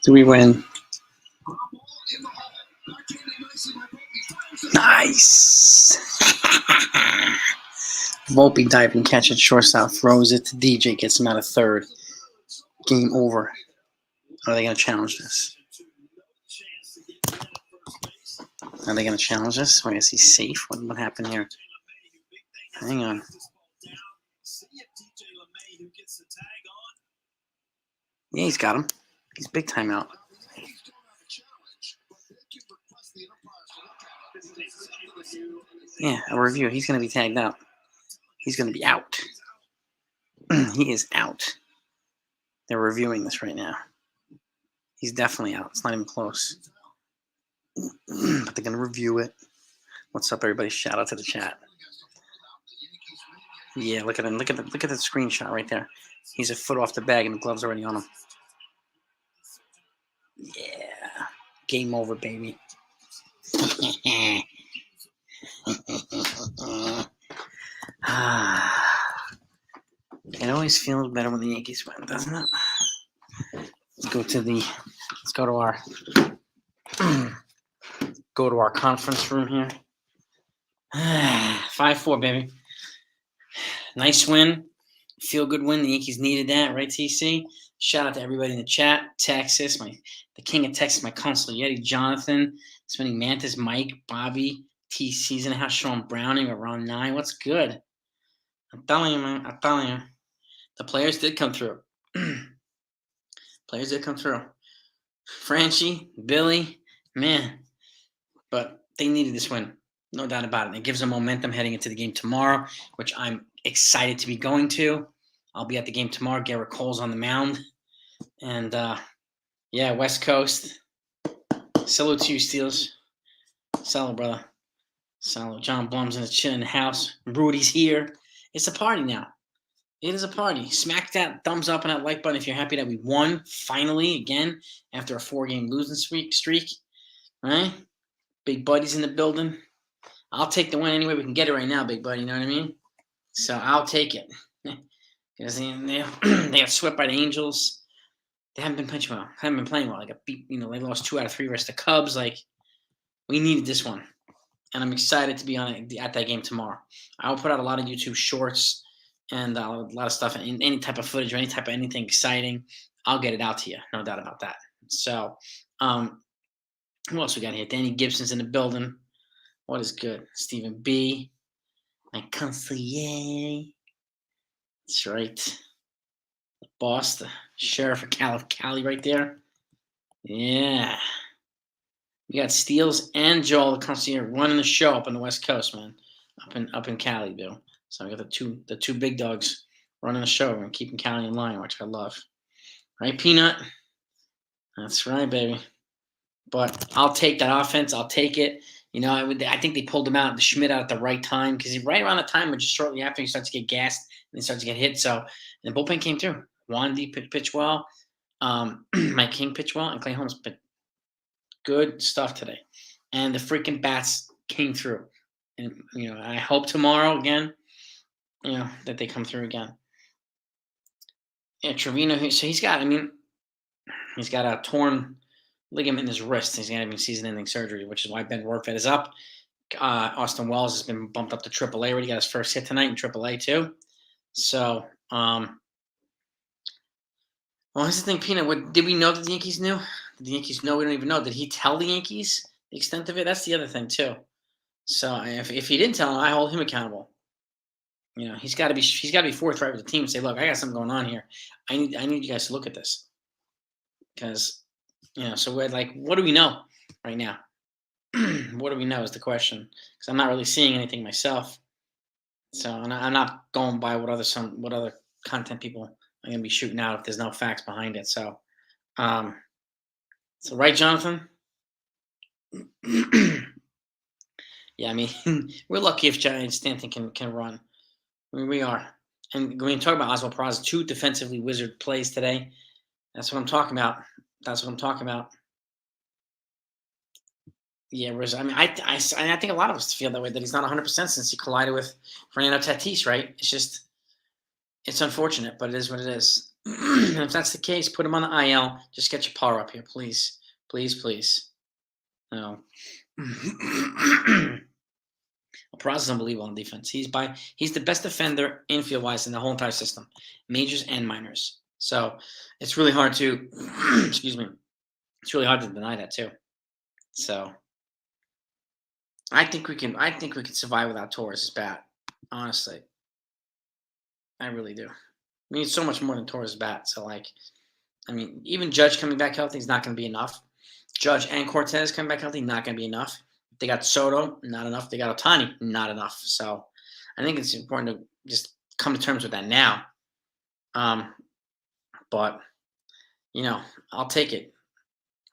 Do we win? Nice. Volpe diving catch at shortstop, throws it to DJ, gets him out of third. Game over. Are they going to challenge this? Are they going to challenge this? Wait, is he safe? What happened here? Hang on. Yeah, he's got him. He's big time out. Yeah, a review. He's going to be tagged out. He's going to be out. He is out. They're reviewing this right now. He's definitely out. It's not even close. But they're going to review it. What's up, everybody? Shout out to the chat. Yeah, look at him. Look at the screenshot right there. He's a foot off the bag and the glove's already on him. Yeah. Game over, baby. It always feels better when the Yankees win, doesn't it? Let's go to our conference room here. 5-4, baby. Nice win. Feel good win. The Yankees needed that, right, TC? Shout out to everybody in the chat. Texas, the king of Texas, my consular Yeti, Jonathan, Spinning Mantis, Mike, Bobby, TC's in the house, Sean Browning, around 9. What's good? I'm telling you, man. I'm telling you. The players did come through. Franchi, Billy, man. But they needed this win. No doubt about it. It gives them momentum heading into the game tomorrow, which I'm excited to be going to. I'll be at the game tomorrow. Garrett Cole's on the mound. And, yeah, West Coast. Salute to you, Steelers. Salute, brother. Salute. John Blum's in the house. Rudy's here. It's a party now. It is a party. Smack that thumbs up and that like button if you're happy that we won finally again after a 4-game losing streak. All right? Big buddy's in the building. I'll take the win anyway. We can get it right now, big buddy. You know what I mean? So I'll take it. Because they got swept by the Angels. They haven't been pitching well. Haven't been playing well. They lost 2 out of 3 versus the Cubs. We needed this one. And I'm excited to be on it at that game tomorrow. I will put out a lot of YouTube shorts and a lot of stuff, and any type of footage or any type of anything exciting. I'll get it out to you. No doubt about that. So, who else we got here? Danny Gibson's in the building. What is good? Stephen B. My consigliere. That's right. The boss, the sheriff of Cali right there. Yeah. We got Steels and Joel, the consigliere, running the show up on the West Coast, man. Up in Cali, Bill. So we got the two big dogs running the show and keeping Cali in line, which I love. Right, Peanut? That's right, baby. But I'll take that offense. I'll take it. I think they pulled him out, the Schmidt out at the right time, because right around the time, or just shortly after, he starts to get gassed and he starts to get hit. So, and the bullpen came through. Wandy pitched well. Mike King pitched well, and Clay Holmes pitched good stuff today. And the freaking bats came through. And, I hope tomorrow again, that they come through again. Yeah, Trevino, so he's got a torn ligament in his wrist. He's going to have season-ending surgery, which is why Ben Rortvedt is up. Austin Wells has been bumped up to AAA already. Got his first hit tonight in AAA too. So, well, here's the thing, Peanut. Did we know that the Yankees knew? Did the Yankees know? We don't even know. Did he tell the Yankees the extent of it? That's the other thing too. So if he didn't tell them, I hold him accountable. He's got to be forthright with the team and say, look, I got something going on here. I need you guys to look at this. Because, so we're what do we know right now? What do we know is the question. Because I'm not really seeing anything myself. So I'm not going by what other content people are going to be shooting out if there's no facts behind it. So, right, Jonathan? Yeah, we're lucky if Giant Stanton can run. We are. And when you talk about Oswald Peraza, 2 defensively wizard plays today. That's what I'm talking about. Yeah, whereas I think a lot of us feel that way, that he's not 100% since he collided with Fernando Tatis, right? It's unfortunate, but it is what it is. If that's the case, put him on the IL. Just get your par up here, please. Please, please. No. Peraza's unbelievable on defense. He's the best defender infield wise in the whole entire system, majors and minors. So it's really hard to excuse me. It's really hard to deny that too. So I think we can. I think we can survive without Torres' bat. Honestly, I really do. We need so much more than Torres' bat. So like, I mean, even Judge coming back healthy is not going to be enough. Judge and Cortez coming back healthy, not going to be enough. They got Soto, not enough. They got Otani, not enough. So I think it's important to just come to terms with that now. But you know, I'll take it,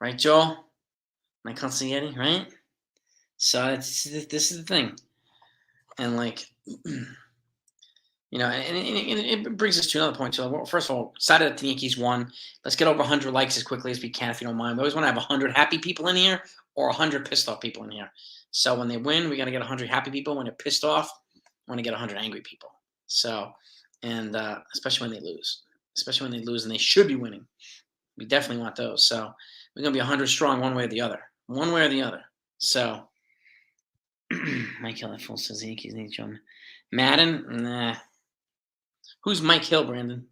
right, Joel? My consigliere, right? So this is the thing, and like, you know, and it brings us to another point. So first of all, excited that the Yankees won. Let's get over 100 likes as quickly as we can, if you don't mind. We always want to have 100 happy people in here or 100 pissed off people in here. So when they win, we got to get 100 happy people. When they're pissed off, we want to get 100 angry people. So, and especially when they lose, and they should be winning. We definitely want those. So we're gonna be 100 strong, one way or the other. So, Mike Hill at full says the Yankees need John Madden. Nah. Who's Mike Hill, Brandon?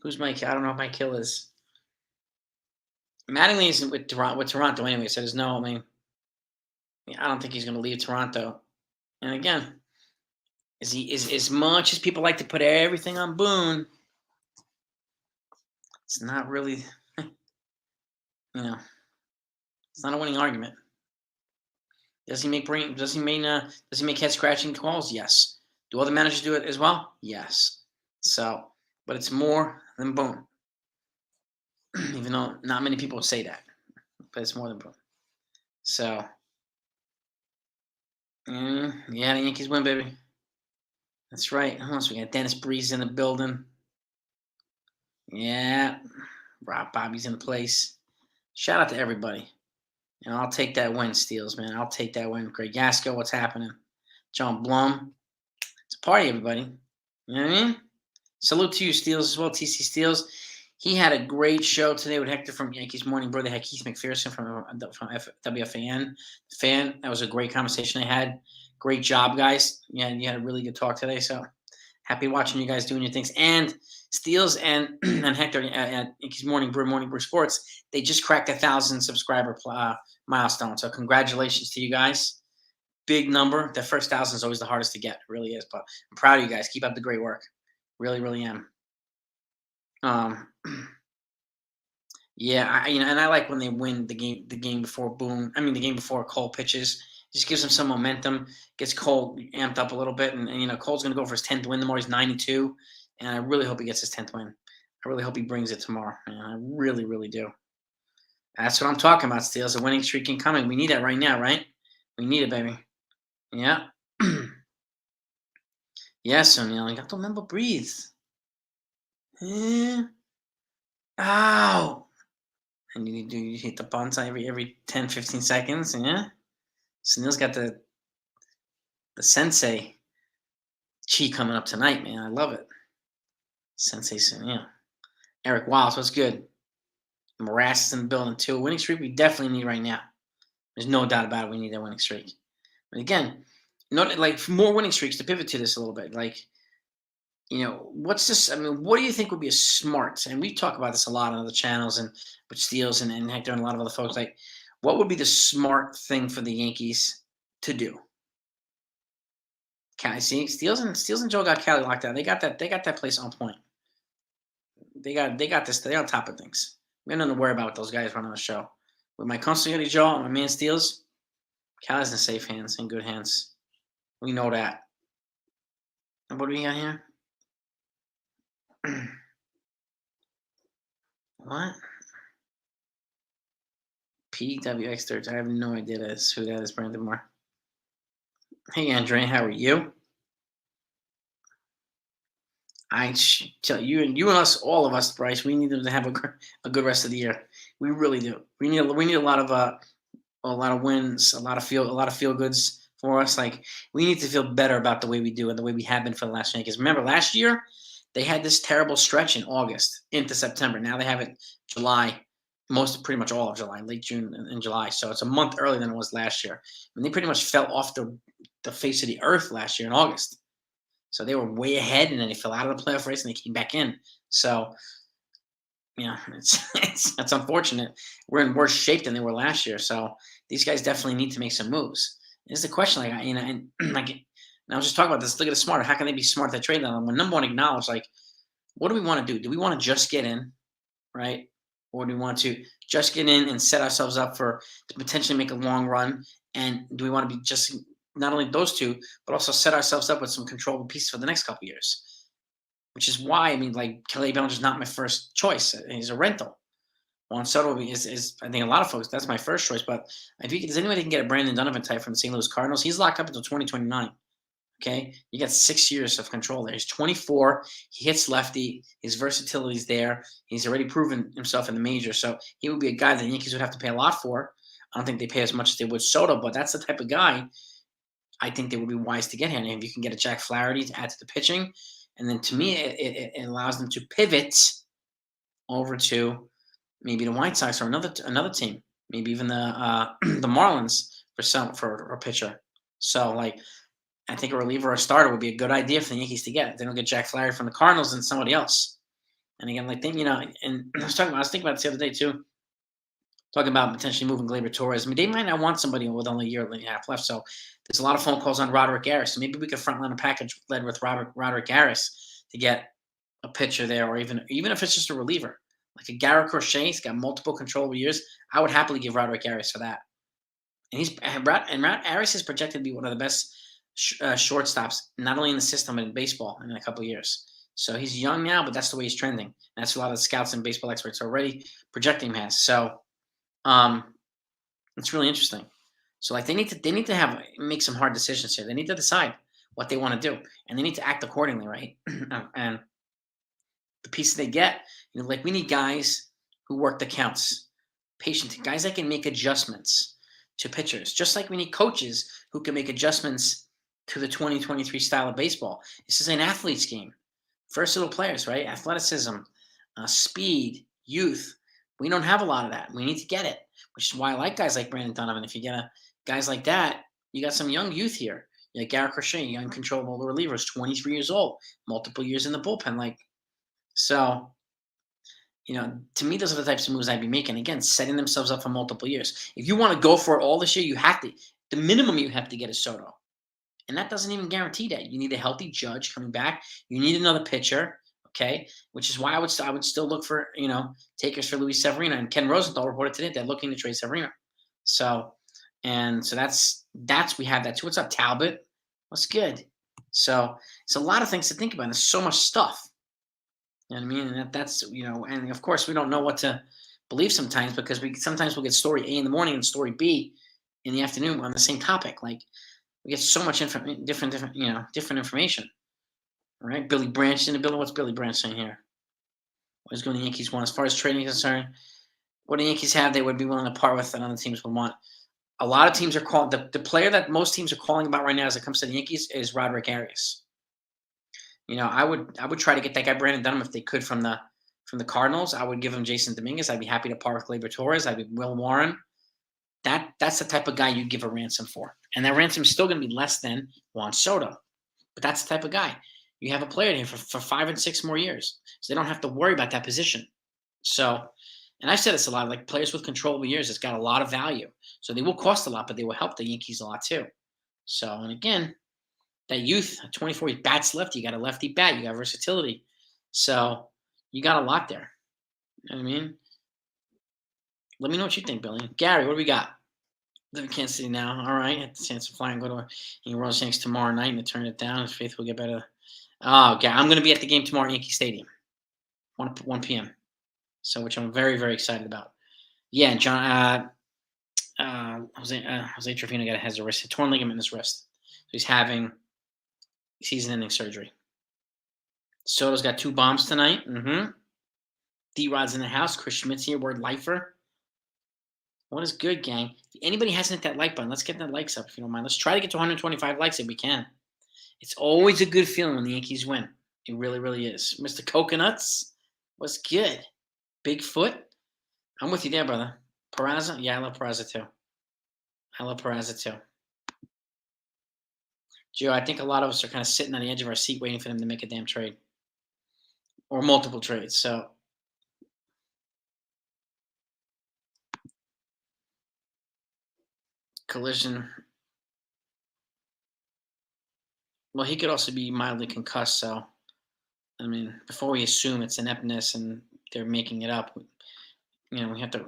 Who's Mike? I don't know who Mike Hill is. Mattingly isn't with Toronto anyway, so there's no. I mean, I don't think he's going to leave Toronto. And again, is as much as people like to put everything on Boone, it's not really, you know, it's not a winning argument. Does he make head scratching calls? Yes. Do other managers do it as well? Yes. So, but it's more than Boone. Even though not many people say that, but it's more than Boone. So, yeah, the Yankees win, baby. That's right. Who else we got? Dennis Breeze in the building. Yeah, Rob Bobby's in the place. Shout out to everybody. And I'll take that win, Steels, man. I'll take that win. Greg Yasko, what's happening? John Blum. It's a party, everybody. You know what I mean? Salute to you, Steels, as well. TC Steels. He had a great show today with Hector from Yankees Morning Brew. They had Keith McPherson from WFAN. That was a great conversation they had. Great job, guys. Yeah, you had a really good talk today. So happy watching you guys doing your things. And Steels and Hector at Yankees Morning Brew Sports, they just cracked 1,000 subscriber milestone. So congratulations to you guys. Big number. The first 1,000 is always the hardest to get. It really is. But I'm proud of you guys. Keep up the great work. Really, really am. Yeah, and I like when they win the game before Boone. I mean, the game before Cole pitches. Just gives him some momentum, gets Cole amped up a little bit, and Cole's going to go for his 10th win tomorrow. He's 92, and I really hope he gets his 10th win. I really hope he brings it tomorrow, man. I really, really do. That's what I'm talking about, Steels. A winning streak incoming. We need that right now, right? We need it, baby. Yeah. Yes, O'Neill. You got to remember, breathe. Yeah. Ow. And you hit the bunt every 10, 15 seconds, yeah? Sunil's got the sensei chi coming up tonight, man. I love it. Sensei Sunil. Eric Wiles, what's good? Morass is in the building too. A winning streak we definitely need right now. There's no doubt about it. We need that winning streak. But again, like more winning streaks to pivot to this a little bit. Like, what's this? I mean, what do you think would be a smart? And we talk about this a lot on other channels and with Steels and Hector and a lot of other folks. Like, what would be the smart thing for the Yankees to do? Cali, see, Steels and Joe got Cali locked down. They got that place on point. They got this. They're on top of things. We have nothing to worry about with those guys running the show. With my consigliere Joe and my man Steels, Cali's in safe hands, in good hands. We know that. And what do we got here? What? PWX13. I have no idea who that is, Brandon Moore. Hey, Andre, how are you? I tell you and us, all of us, Bryce. We need them to have a good rest of the year. We really do. We need a lot of wins, a lot of feel goods for us. Like, we need to feel better about the way we do and the way we have been for the last Yankees. Remember, last year they had this terrible stretch in August into September. Now they have it July, pretty much all of July, late June and July. So it's a month earlier than it was last year. And they pretty much fell off the face of the earth last year in August. So they were way ahead, and then they fell out of the playoff race and they came back in. So yeah, it's unfortunate. We're in worse shape than they were last year. So these guys definitely need to make some moves. This is the question, like, and like, and I was just talking about this. Look at the smart. How can they be smart to trade them? When number one, acknowledge, like, what do we want to do? Do we want to just get in, right? Or do we want to just get in and set ourselves up to potentially make a long run? And do we want to be just not only those two, but also set ourselves up with some controllable pieces for the next couple of years? Which is why, I mean, like, Kelly Bellinger is not my first choice. He's a rental. Juan Soto is, I think, a lot of folks, that's my first choice. But if there's any way they can get a Brandon Donovan type from the St. Louis Cardinals, he's locked up until 2029. Okay, you got 6 years of control there. He's 24. He hits lefty. His versatility is there. He's already proven himself in the major, so he would be a guy that the Yankees would have to pay a lot for. I don't think they pay as much as they would Soto, but that's the type of guy I think they would be wise to get here. And if you can get a Jack Flaherty to add to the pitching, and then to me, it allows them to pivot over to maybe the White Sox or another team, maybe even the the Marlins for a pitcher. So, like, I think a reliever or a starter would be a good idea for the Yankees to get. If they don't get Jack Flaherty from the Cardinals, and somebody else. And again, like, and I was thinking about this the other day too, talking about potentially moving Gleyber Torres. I mean, they might not want somebody with only a year and a half left. So there's a lot of phone calls on Roderick Harris. So maybe we could frontline a package led with Roderick Harris to get a pitcher there, or even if it's just a reliever. Like a Garrett Crochet, he's got multiple controllable years. I would happily give Roderick Harris for that. And Harris is projected to be one of the best shortstops, not only in the system but in baseball in a couple of years. So he's young now, but that's the way he's trending. And that's a lot of the scouts and baseball experts are already projecting him as. So it's really interesting. So, like, they need to make some hard decisions here. They need to decide what they want to do, and they need to act accordingly, right? And the pieces they get, like, we need guys who work the counts, patient guys that can make adjustments to pitchers, just like we need coaches who can make adjustments to the 2023 style of baseball. This is an athlete's game. Versatile players, right? Athleticism, speed, youth. We don't have a lot of that. We need to get it, which is why I like guys like Brandon Donovan. If you get guys like that, you got some young youth here. You got Garrett Crochet, young controllable relievers, 23 years old, multiple years in the bullpen. Like, so, to me, those are the types of moves I'd be making. Again, setting themselves up for multiple years. If you want to go for it all this year, you have to. The minimum you have to get is Soto. And that doesn't even guarantee that. You need a healthy Judge coming back. You need another pitcher, okay? Which is why I would still look for, takers for Luis Severino. And Ken Rosenthal reported today they're looking to trade Severino. So that's we have that too. What's up, Talbot? What's good? So it's a lot of things to think about. There's so much stuff. You know what I mean? And that's, and of course we don't know what to believe sometimes, because sometimes we'll get story A in the morning and story B in the afternoon on the same topic. Like, we get so much different information. All right, Billy Branch in the building. What's Billy Branch saying here? What is going to the Yankees want? As far as trading is concerned, what the Yankees have, they would be willing to part with, and other teams would want. A lot of teams are calling the player that most teams are calling about right now as it comes to the Yankees is Roderick Harris. I would try to get that guy Brandon Dunham if they could from the Cardinals. I would give him Jason Dominguez. I'd be happy to part with Gleyber Torres. I'd be Will Warren. That's the type of guy you'd give a ransom for. And that ransom is still going to be less than Juan Soto. But that's the type of guy. You have a player here for 5 and 6 more years. So they don't have to worry about that position. So, and I've said this a lot, like, players with controllable years, it's got a lot of value. So they will cost a lot, but they will help the Yankees a lot too. So, and again, that youth, 24, he bats lefty. You got a lefty bat. You got versatility. So you got a lot there. You know what I mean? Let me know what you think, Billy. Gary, what do we got? Live in Kansas City now. All right. Had the chance to fly and go to Yankee Rumors Yankees tomorrow night and to turn it down. His faith will get better. Oh, okay. I'm going to be at the game tomorrow at Yankee Stadium, 1 p.m. So, which I'm very, very excited about. Yeah, John. Jose Trevino has a torn ligament in his wrist. So he's having season-ending surgery. Soto's got 2 bombs tonight. D-Rod's in the house. Chris Schmidt's here. Word lifer. What is good, gang? If anybody hasn't hit that like button, let's get that likes up if you don't mind. Let's try to get to 125 likes if we can. It's always a good feeling when the Yankees win. It really, really is. Mr. Coconuts, what's good? Bigfoot, I'm with you there, brother. Peraza, yeah, I love Peraza too. I love Peraza too. Joe, I think a lot of us are kind of sitting on the edge of our seat waiting for them to make a damn trade or multiple trades. So collision. Well, he could also be mildly concussed. So, I mean, before we assume it's ineptness and they're making it up, we have to.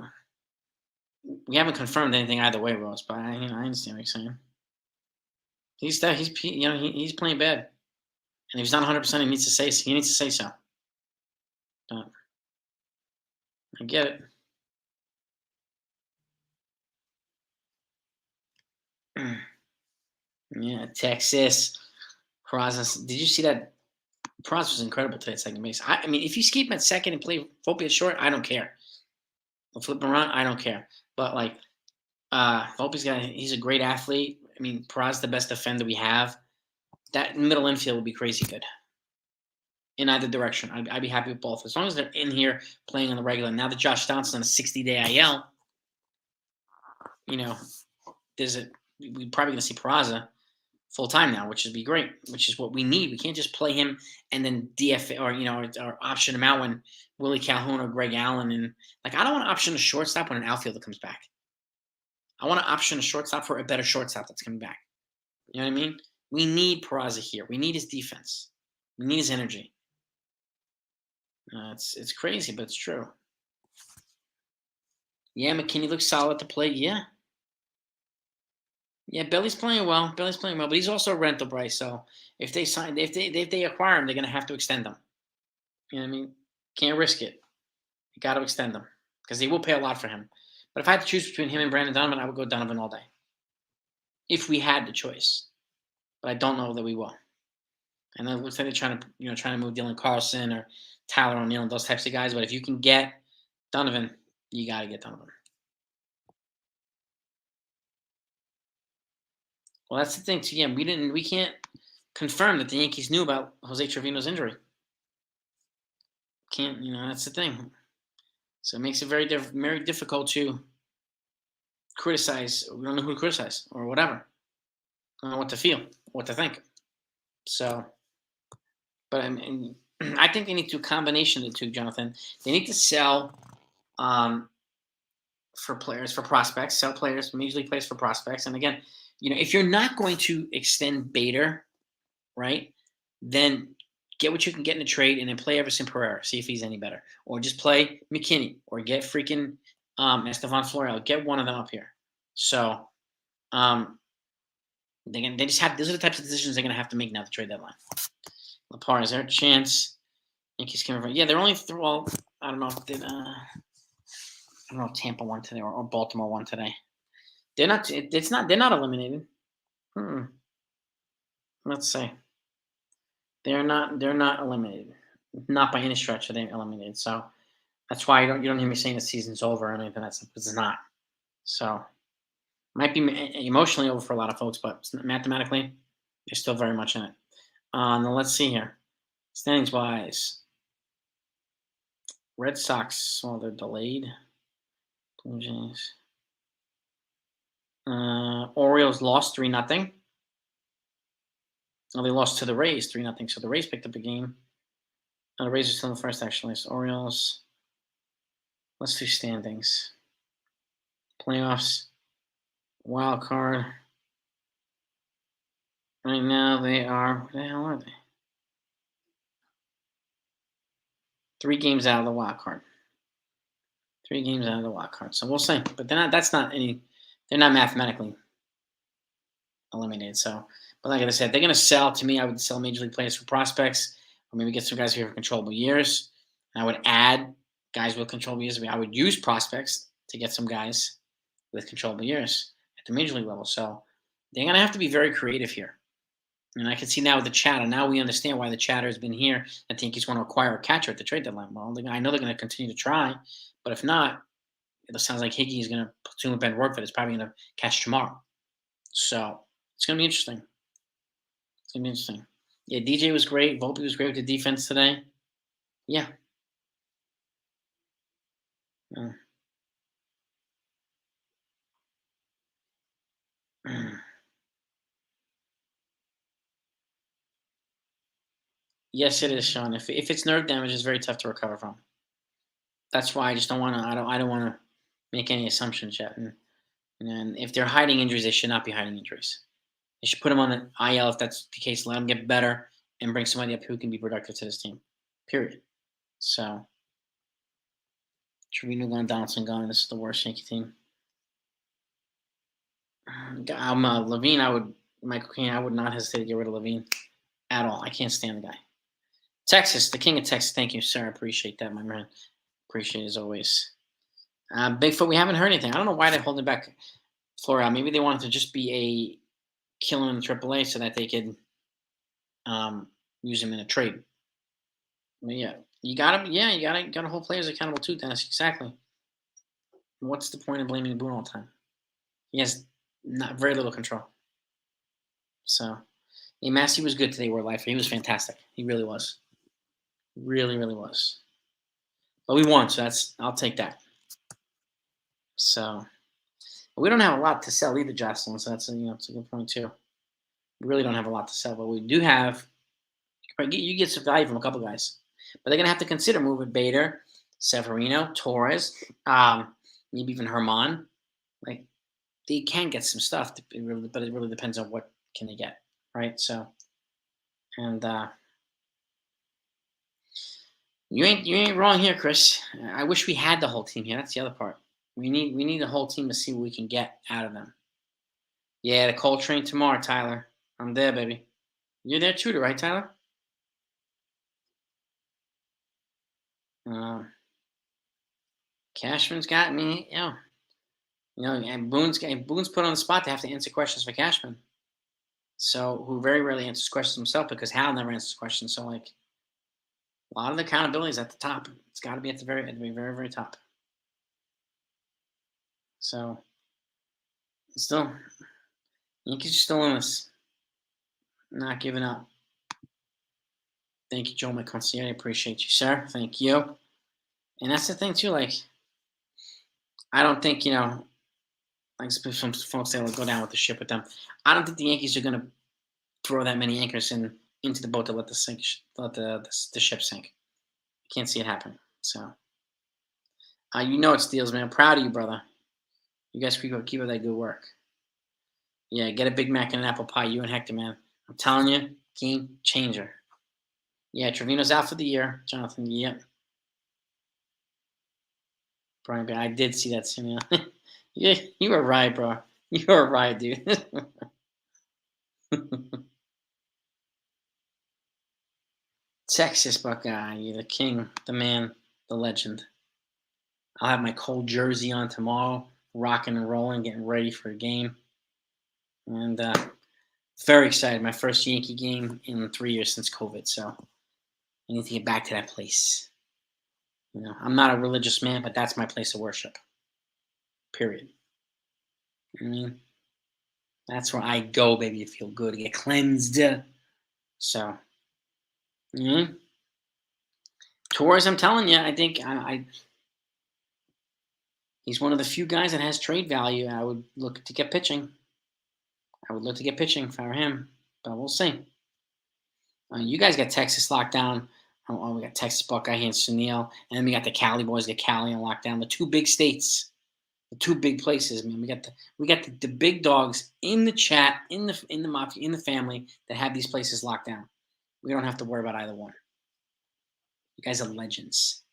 We haven't confirmed anything either way, Rose. But I understand what you're saying. He's playing bad, and if he's not 100%, he needs to say so. But I get it. Yeah, Texas. Peraza. Did you see that? Peraza was incredible today at second base. I mean, if you keep him at second and play Volpe at short, I don't care. We'll flip him around, I don't care. But like, he's a great athlete. I mean, Peraza's the best defender we have. That middle infield would be crazy good in either direction. I'd be happy with both as long as they're in here playing on the regular. Now that Josh Donaldson on a 60-day IL, we're probably going to see Peraza full time now, which would be great, which is what we need. We can't just play him and then DFA or option him out when Willie Calhoun or Greg Allen. And I don't want to option a shortstop when an outfielder comes back. I want to option a shortstop for a better shortstop that's coming back. You know what I mean? We need Peraza here. We need his defense. We need his energy. It's crazy, but it's true. Yeah, McKinney looks solid at the plate. Yeah. Yeah, Billy's playing well. But he's also a rental, Bryce. So if they acquire him, they're gonna have to extend him. You know what I mean? Can't risk it. You got to extend him because they will pay a lot for him. But if I had to choose between him and Brandon Donovan, I would go Donovan all day. If we had the choice, but I don't know that we will. And then it looks like they're trying to move Dylan Carlson or Tyler O'Neill and those types of guys. But if you can get Donovan, you got to get Donovan. Well, that's the thing. Too. Yeah, we can't confirm that the Yankees knew about Jose Trevino's injury. Can't, that's the thing. So it makes it very difficult to criticize. We don't know who to criticize or whatever. I don't know what to feel, what to think. So, but I think they need to combination of the two, Jonathan. They need to sell for prospects, sell players, major league players for prospects. And again, if you're not going to extend Bader, right, then get what you can get in a trade and then play Everson Pereira, see if he's any better. Or just play McKinney or get freaking Estevan Florial. Get one of them up here. So those are the types of decisions they're going to have to make now at the trade deadline. Lapar, is there a chance Yankees can revert? Yeah, they're only I don't know if I don't know if Tampa won today or Baltimore won today. They're not. They're not eliminated. Let's see. They're not eliminated. Not by any stretch are they eliminated. So that's why you don't hear me saying the season's over or anything. It's not. So might be emotionally over for a lot of folks, but mathematically, they're still very much in it. Now let's see here. Standings wise, Red Sox. Well, they're delayed. Blue Jays. Orioles lost 3-0. Well, they lost to the Rays 3-0. So the Rays picked up a game. No, the Rays are still in the first, actually. So Orioles. Let's do standings. Playoffs. Wild card. Right now they are. What the hell are they? 3 games out of the wild card. 3 games out of the wild card. So we'll see. But they're not mathematically eliminated. So, but like I said, they're going to sell. To me, I would sell major league players for prospects, or maybe get some guys here for controllable years. And I would add guys with controllable years. I would use prospects to get some guys with controllable years at the major league level. So they're going to have to be very creative here. And I can see now with the chatter. Now we understand why the chatter has been here. I think he's going to acquire a catcher at the trade deadline. Well, I know they're going to continue to try, but if not, it sounds like Hickey is going to platoon with Ben Rockford. Is probably going to catch tomorrow. So it's going to be interesting. It's going to be interesting. Yeah, DJ was great. Volpe was great with the defense today. Yeah. Uh, yes, it is, Sean. If it's nerve damage, it's very tough to recover from. That's why I just don't want to. I don't want to make any assumptions yet. And if they're hiding injuries, they should not be hiding injuries. They should put him on the IL if that's the case. Let him get better and bring somebody up who can be productive to this team. Period. So Trevino gone, Donaldson gone. This is the worst Yankee team. Levine. Michael Caine. I would not hesitate to get rid of Levine at all. I can't stand the guy. Texas, the king of Texas. Thank you, sir. I appreciate that, my man. Appreciate it as always. Bigfoot, we haven't heard anything. I don't know why they're holding back Florida. Maybe they wanted to just be a killing in AAA so that they could use him in a trade. But yeah, you gotta hold players accountable too, Dennis. Exactly. What's the point of blaming Boone all the time? He has not very little control. So, yeah, Massey was good today. Word life. He was fantastic. He really was. Really, really was. But we won, so I'll take that. So we don't have a lot to sell either, Jocelyn. So that's it's a good point too. We really don't have a lot to sell, but we do have. You get some value from a couple guys, but they're gonna have to consider moving Bader, Severino, Torres, maybe even Herman. Like they can get some stuff, but it really depends on what can they get, right? So, and you ain't wrong here, Chris. I wish we had the whole team here. That's the other part. We need the whole team to see what we can get out of them. Yeah, the Cold Train tomorrow, Tyler. I'm there, baby. You're there too, right, Tyler? Cashman's got me. Yeah, and Boone's put on the spot to have to answer questions for Cashman. So who very rarely answers questions himself because Hal never answers questions. So like a lot of the accountability is at the top. It's got to be at the very, very top. So still, Yankees are still in this. Not giving up. Thank you, Joe McConcier. I appreciate you, sir. Thank you. And that's the thing too. Like, I don't think like some folks say, "Will go down with the ship with them." I don't think the Yankees are going to throw that many anchors into the boat to let the ship sink. I can't see it happen. So, it's deals, man. I'm proud of you, brother. You guys keep up that good work. Yeah, get a Big Mac and an apple pie. You and Hector, man. I'm telling you, game changer. Yeah, Trevino's out for the year. Jonathan, yep. Brian, I did see that soon. Yeah, you were right, bro. You were right, dude. Texas Buckeye, you're the king, the man, the legend. I'll have my cold jersey on tomorrow, rocking and rolling, getting ready for a game. And very excited. My first Yankee game in 3 years since COVID. So I need to get back to that place. I'm not a religious man, but that's my place of worship. Period. I mean, that's where I go, baby, to feel good, to get cleansed. So, Torres, I'm telling you, I think he's one of the few guys that has trade value. I would look to get pitching. I would look to get pitching for him, but we'll see. You guys got Texas locked down. We got Texas Buckeye and Sunil, and then we got the Cali boys, get Cali on lockdown. The two big states, the two big places, man. We got the big dogs in the chat, in the mafia, in the family that have these places locked down. We don't have to worry about either one. You guys are legends.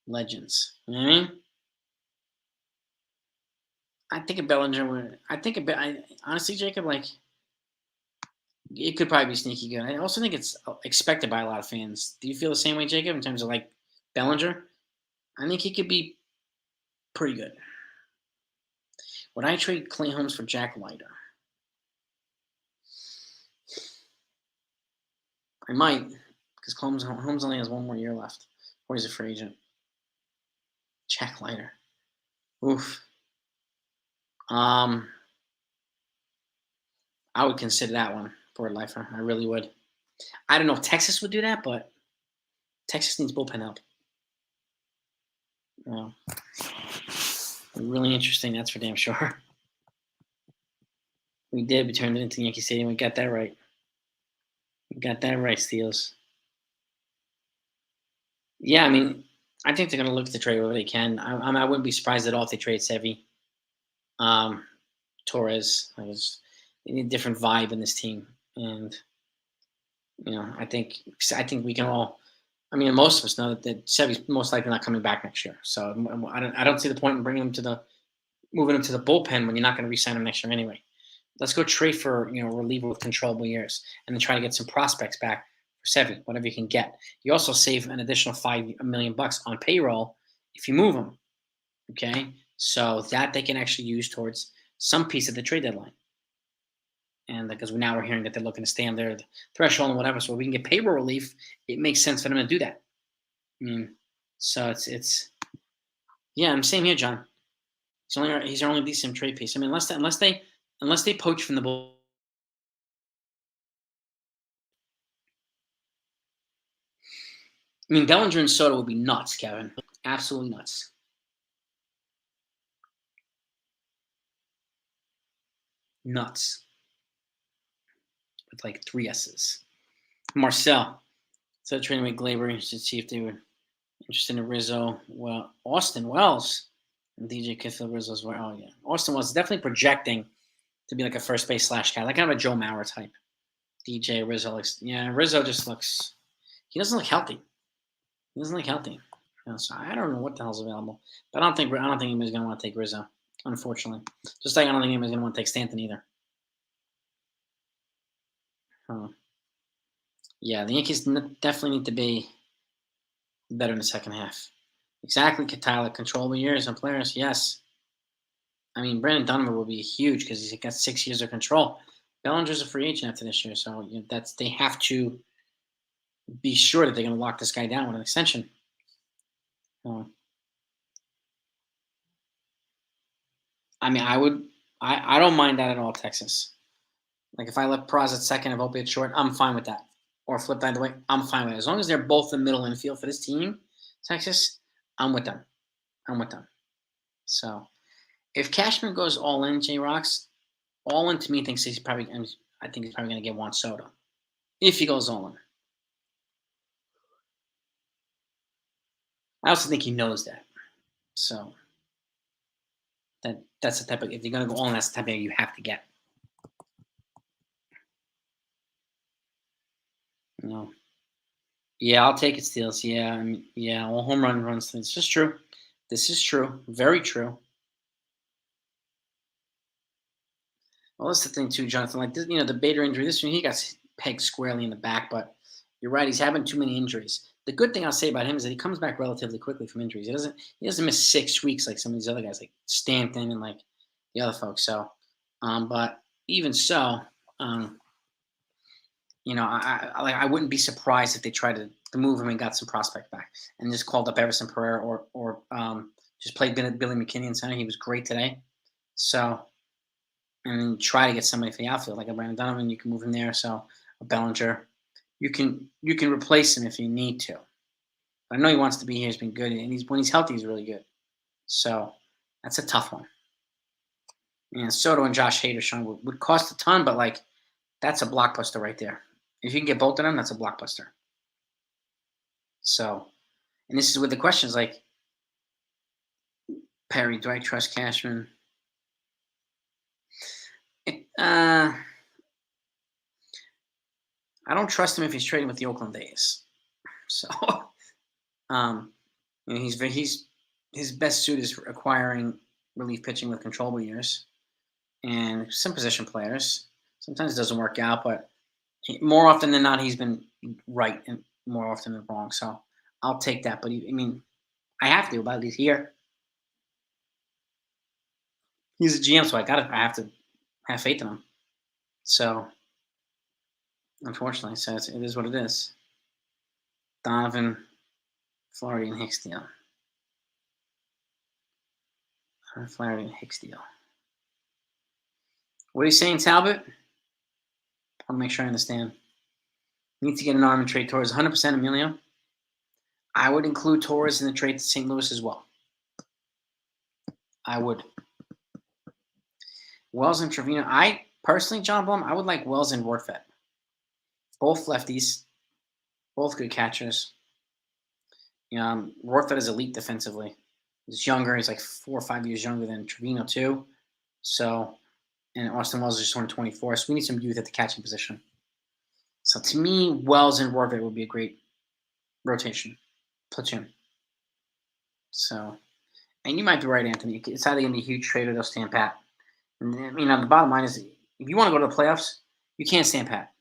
Legends. You know what I mean? I think of Bellinger. Honestly, Jacob, like it could probably be sneaky good. I also think it's expected by a lot of fans. Do you feel the same way, Jacob, in terms of like Bellinger? I think he could be pretty good. Would I trade Clay Holmes for Jack Leiter? I might, because Holmes only has one more year left, or he's a free agent. Jack Leiter. Oof. Um, I would consider that one for a lifer. I really would. I don't know if Texas would do that, but Texas needs bullpen help. Well, really interesting. That's for damn sure. We did. We turned it into Yankee Stadium. We got that right. We got that right, Steels. Yeah, I mean, I think they're going to look to trade whatever they can. I wouldn't be surprised at all if they trade Sevy, um, Torres. They need a different vibe in this team, and I think we can all. I mean, most of us know that Sevy's most likely not coming back next year. So I don't see the point in bringing him to the moving him to the bullpen when you're not going to re-sign him next year anyway. Let's go trade for a reliever with controllable years, and then try to get some prospects back for Sevy, whatever you can get. You also save an additional $5 million on payroll if you move him. Okay, so that they can actually use towards some piece of the trade deadline. And because now we're hearing that they're looking to stay on their threshold and whatever, so if we can get payroll relief, it makes sense for them to do that. I mean, so it's yeah. I'm same here, John. He's our only decent trade piece. I mean, unless they poach from the bull. I mean, Bellinger and Soto would be nuts, Kevin. Absolutely nuts. Nuts. With like 3 S's. Marcel. So trading with Glaber to see if they were interested in Rizzo. Well, Austin Wells and DJ Kithel Rizzo as well. Oh, yeah. Austin Wells is definitely projecting to be like a first base slash guy, like kind of a Joe Mauer type. DJ Rizzo Rizzo just looks. He doesn't look healthy. He doesn't look healthy. So I don't know what the hell's available, but I don't think anybody's gonna want to take Rizzo, unfortunately. Just like I don't think anybody's gonna want to take Stanton either. Yeah, the Yankees definitely need to be better in the second half. Exactly, Tyler. Controllable years and players, yes. I mean, Brandon Donovan will be huge because he's got 6 years of control. Bellinger's a free agent after this year, so they have to be sure that they're going to lock this guy down with an extension. I mean, I don't mind that at all, Texas. Like if I left Praz at second and Volpe at short, I'm fine with that. Or flip that way, I'm fine with it. As long as they're both the middle infield for this team, Texas, I'm with them. I'm with them. So if Cashman goes all in, J Rocks, all in to me thinks he's probably. I think he's probably going to get Juan Soto if he goes all in. I also think he knows that. So that's the type of if you're going to go all in, that's the type of you have to get. Yeah, I'll take it, Steels. Yeah, yeah. Well, home run runs. This is true. This is true. Very true. Well, that's the thing too, Jonathan. Like this, the Bader injury. This one, he got pegged squarely in the back. But you're right. He's having too many injuries. The good thing I'll say about him is that he comes back relatively quickly from injuries. He doesn't miss 6 weeks like some of these other guys, like Stanton and like the other folks. So, but even so, I wouldn't be surprised if they tried to move him and got some prospect back and just called up Everson Pereira or just played Billy McKinney in center. He was great today. So, and try to get somebody for the outfield like a Brandon Donovan. You can move him there. So a Bellinger, you can replace him if you need to. But I know he wants to be here. He's been good, and when he's healthy, he's really good. So that's a tough one. And Soto and Josh Hader, Sean, would cost a ton, but like that's a blockbuster right there. If you can get both of them, that's a blockbuster. So, and this is with the questions like Perry, do I trust Cashman? I don't trust him if he's trading with the Oakland A's. So, he's his best suit is acquiring relief pitching with controllable years and some position players. Sometimes it doesn't work out, but more often than not, he's been right and more often than wrong. So I'll take that. But I have to, but he's here. He's a GM, so I have to have faith in him. So, unfortunately, so it is what it is. Donovan, Flaherty, and Hicks deal. Flaherty and Hicks deal. What are you saying, Talbot? I'll make sure I understand. Need to get an arm and trade Torres. 100% Emilio. I would include Torres in the trade to St. Louis as well. I would. Wells and Trevino. I personally, John Blum, I would like Wells and Warfet. Both lefties. Both good catchers. Warfet is elite defensively. He's younger. He's like 4 or 5 years younger than Trevino, too. So, and Austin Wells is just turned 24. So we need some youth at the catching position. So to me, Wells and Warfet would be a great rotation. Platoon. So, and you might be right, Anthony. It's either going to be a huge trade or they'll stand pat. And the bottom line is, if you want to go to the playoffs, you can't stand pat.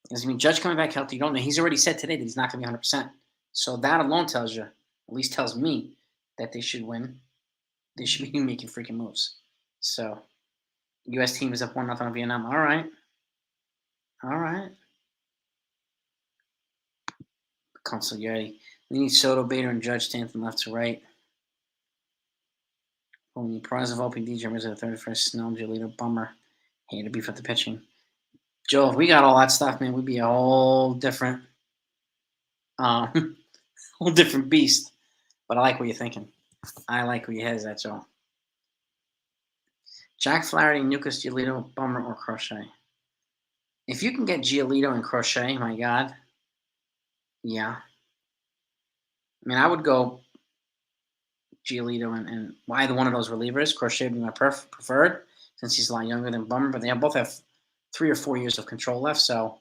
Because Judge coming back healthy, you don't know. He's already said today that he's not going to be 100%. So that alone tells you, at least tells me, that they should win. They should be making freaking moves. So, U.S. team is up 1-0 on Vietnam. All right. Consigliere. We need Soto, Bader, and Judge stand from left to right. Only prize of opening DJ Rizzo the 31st. Snell, Giolito, Bummer. Hey, to beef up the pitching. Joe, if we got all that stuff, man, we'd be a whole different, beast. But I like what you're thinking. I like where your head is at, Joe. Jack Flaherty, Nucas, Giolito, Bummer, or Crochet. If you can get Giolito and Crochet, my God, yeah. I would go Giolito and either one of those relievers. Crochet would be my preferred since he's a lot younger than Bummer, but they both have 3 or 4 years of control left. So,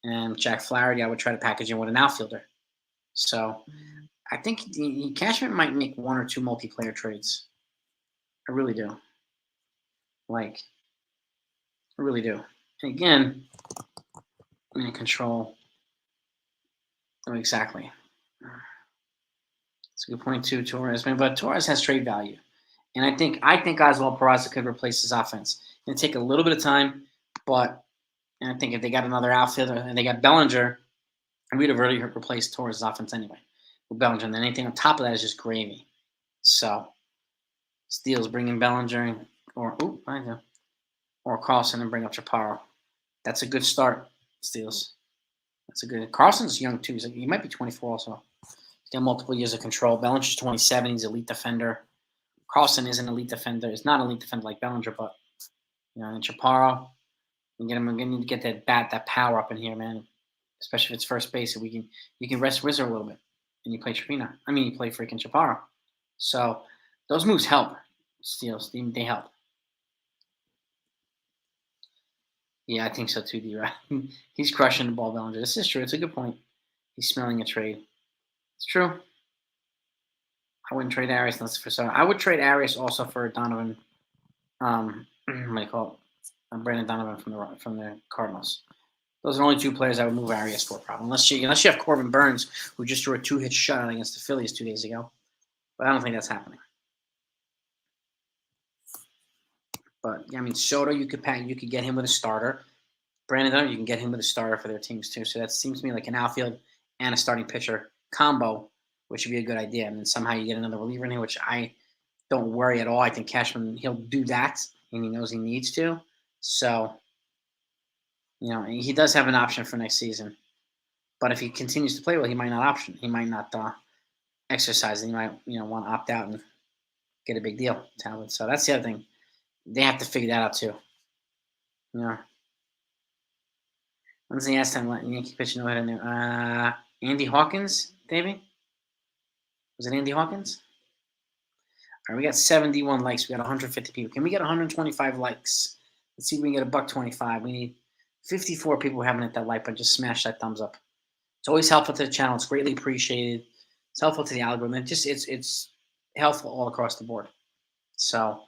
and Jack Flaherty, I would try to package in with an outfielder. So, I think Cashman might make 1 or 2 multiplayer trades. I really do. I really do. And again, control. Oh, exactly. That's a good point too, Torres. But Torres has trade value, and I think Oswald Peraza could replace his offense. It's gonna take a little bit of time, but I think if they got another outfielder and they got Bellinger, we'd have already replaced Torres' offense anyway with Bellinger. And then anything on top of that is just gravy. So Steele's bringing Bellinger or Carlson and bring up Chaparro. That's a good start, Steele's. That's a good. Carlson's young too. He might be 24 also. He's got multiple years of control. Bellinger's 27. He's an elite defender. Carlson is an elite defender. He's not an elite defender like Bellinger, but and Chaparro. We need to get that power up in here, man. Especially if it's first base, so you can rest Rizzo a little bit, and you play Trevino. You play freaking Chaparro. So those moves help. Steals, they help. Yeah, I think so too, D-Rod. He's crushing the ball, Bellinger. This is true. It's a good point. He's smelling a trade. It's true. I wouldn't trade Arias unless for some. I would trade Arias also for Donovan. What do you call it? Brandon Donovan from the Cardinals. Those are the only 2 players I would move Arias for. Probably unless you have Corbin Burns, who just threw a 2-hit shutout against the Phillies 2 days ago. But I don't think that's happening. But Soto, you could get him with a starter. Brandon Donovan, you can get him with a starter for their teams too. So that seems to me like an outfield and a starting pitcher combo, which would be a good idea. And then somehow you get another reliever in here, which I don't worry at all. I think Cashman, he'll do that, and he knows he needs to. So, he does have an option for next season. But if he continues to play well, he might not option. He might not exercise. He might, want to opt out and get a big deal. Talent. So that's the other thing. They have to figure that out too. When's the last time Yankee pitched no hitter in there? Andy Hawkins, Davey? Was it Andy Hawkins? All right, we got 71 likes. We got 150 people. Can we get 125 likes? Let's see if we can get $1.25. We need 54 people who haven't hit that like button. Just smash that thumbs up. It's always helpful to the channel. It's greatly appreciated. It's helpful to the algorithm. It's helpful all across the board. So,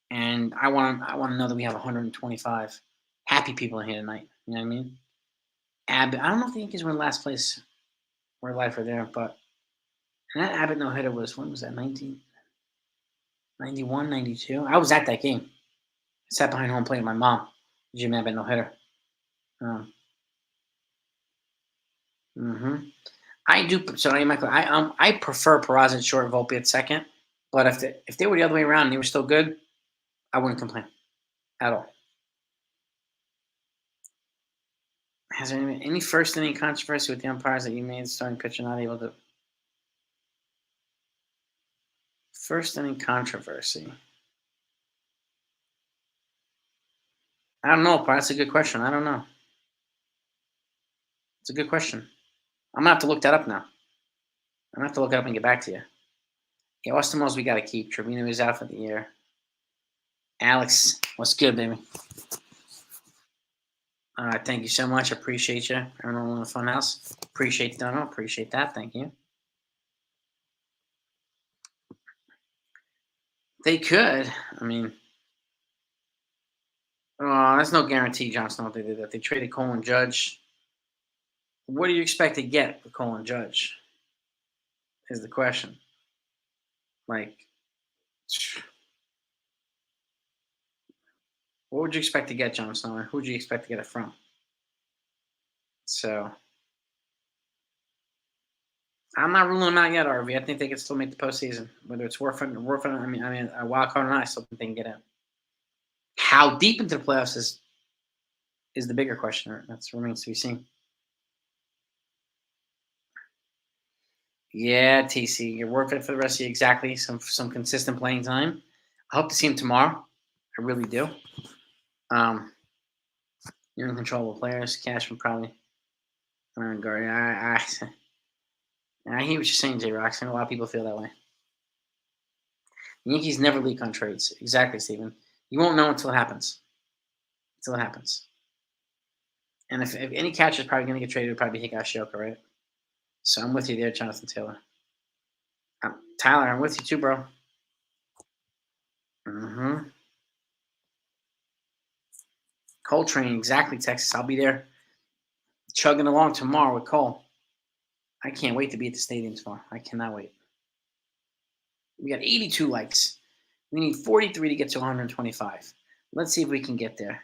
and I want to know that we have 125 happy people in here tonight. You know what I mean? Abbott. I don't know if the Yankees were in last place. We're live for there, but that Abbott no hitter was, when was that? 1991, 92. I was at that game. I sat behind home plate with my mom. Jim Abbott no hitter. I do. So Michael, I prefer Peraza at short, Volpe at second. But if they were the other way around and they were still good, I wouldn't complain at all. Has there been any first inning controversy with the umpires that you made starting pitcher not able to first inning controversy? I don't know, That's a good question. I don't know. It's a good question. I'm gonna have to look that up now. I'm gonna have to look it up and get back to you. Yeah, Austin Wells, we got to keep. Trevino is out for the year. Alex, what's good, baby? All right, thank you so much. Appreciate you. Everyone in the fun house. Appreciate the dono. Appreciate that. Thank you. They could. I mean, there's no guarantee Jon Snow they did that. They traded Colin Judge. What do you expect to get with Colin Judge? Is the question. Like, what would you expect to get, Jon Snow? Who would you expect to get it from? So I'm not ruling them out yet, RV. I think they can still make the postseason, whether it's worth it. I mean, a wild card or not, I still think they can get in. How deep into the playoffs is the bigger question. That remains to be seen. Yeah, TC, you're worth it for the rest of you. Exactly. Some consistent playing time. I hope to see him tomorrow. I really do. You're in control of players. Cashman probably. Guard. I hear what you're saying, J Rocks. I know a lot of people feel that way. The Yankees never leak on trades. Exactly, Steven. You won't know until it happens. Until it happens. And if any catcher is probably going to get traded, it'll probably be Higashioka, right? So I'm with you there, Jonathan Taylor. Tyler, I'm with you too, bro. Mm-hmm. Coltrane, exactly, Texas. I'll be there chugging along tomorrow with Cole. I can't wait to be at the stadium tomorrow. I cannot wait. We got 82 likes. We need 43 to get to 125. Let's see if we can get there.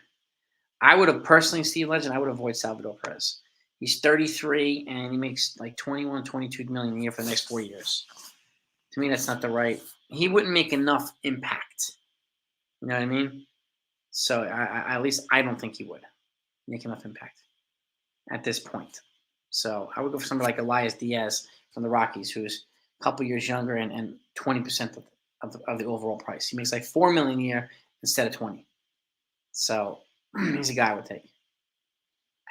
I would have personally, Steve Legend, I would avoid Salvador Perez. He's 33 and he makes like 21, 22 million a year for the next 4 years. To me, that's not the right. He wouldn't make enough impact. You know what I mean? So at least I don't think he would make enough impact at this point. So I would go for somebody like Elias Diaz from the Rockies, who's a couple years younger and 20% of the overall price. He makes like $4 million a year instead of 20. So he's a guy I would take.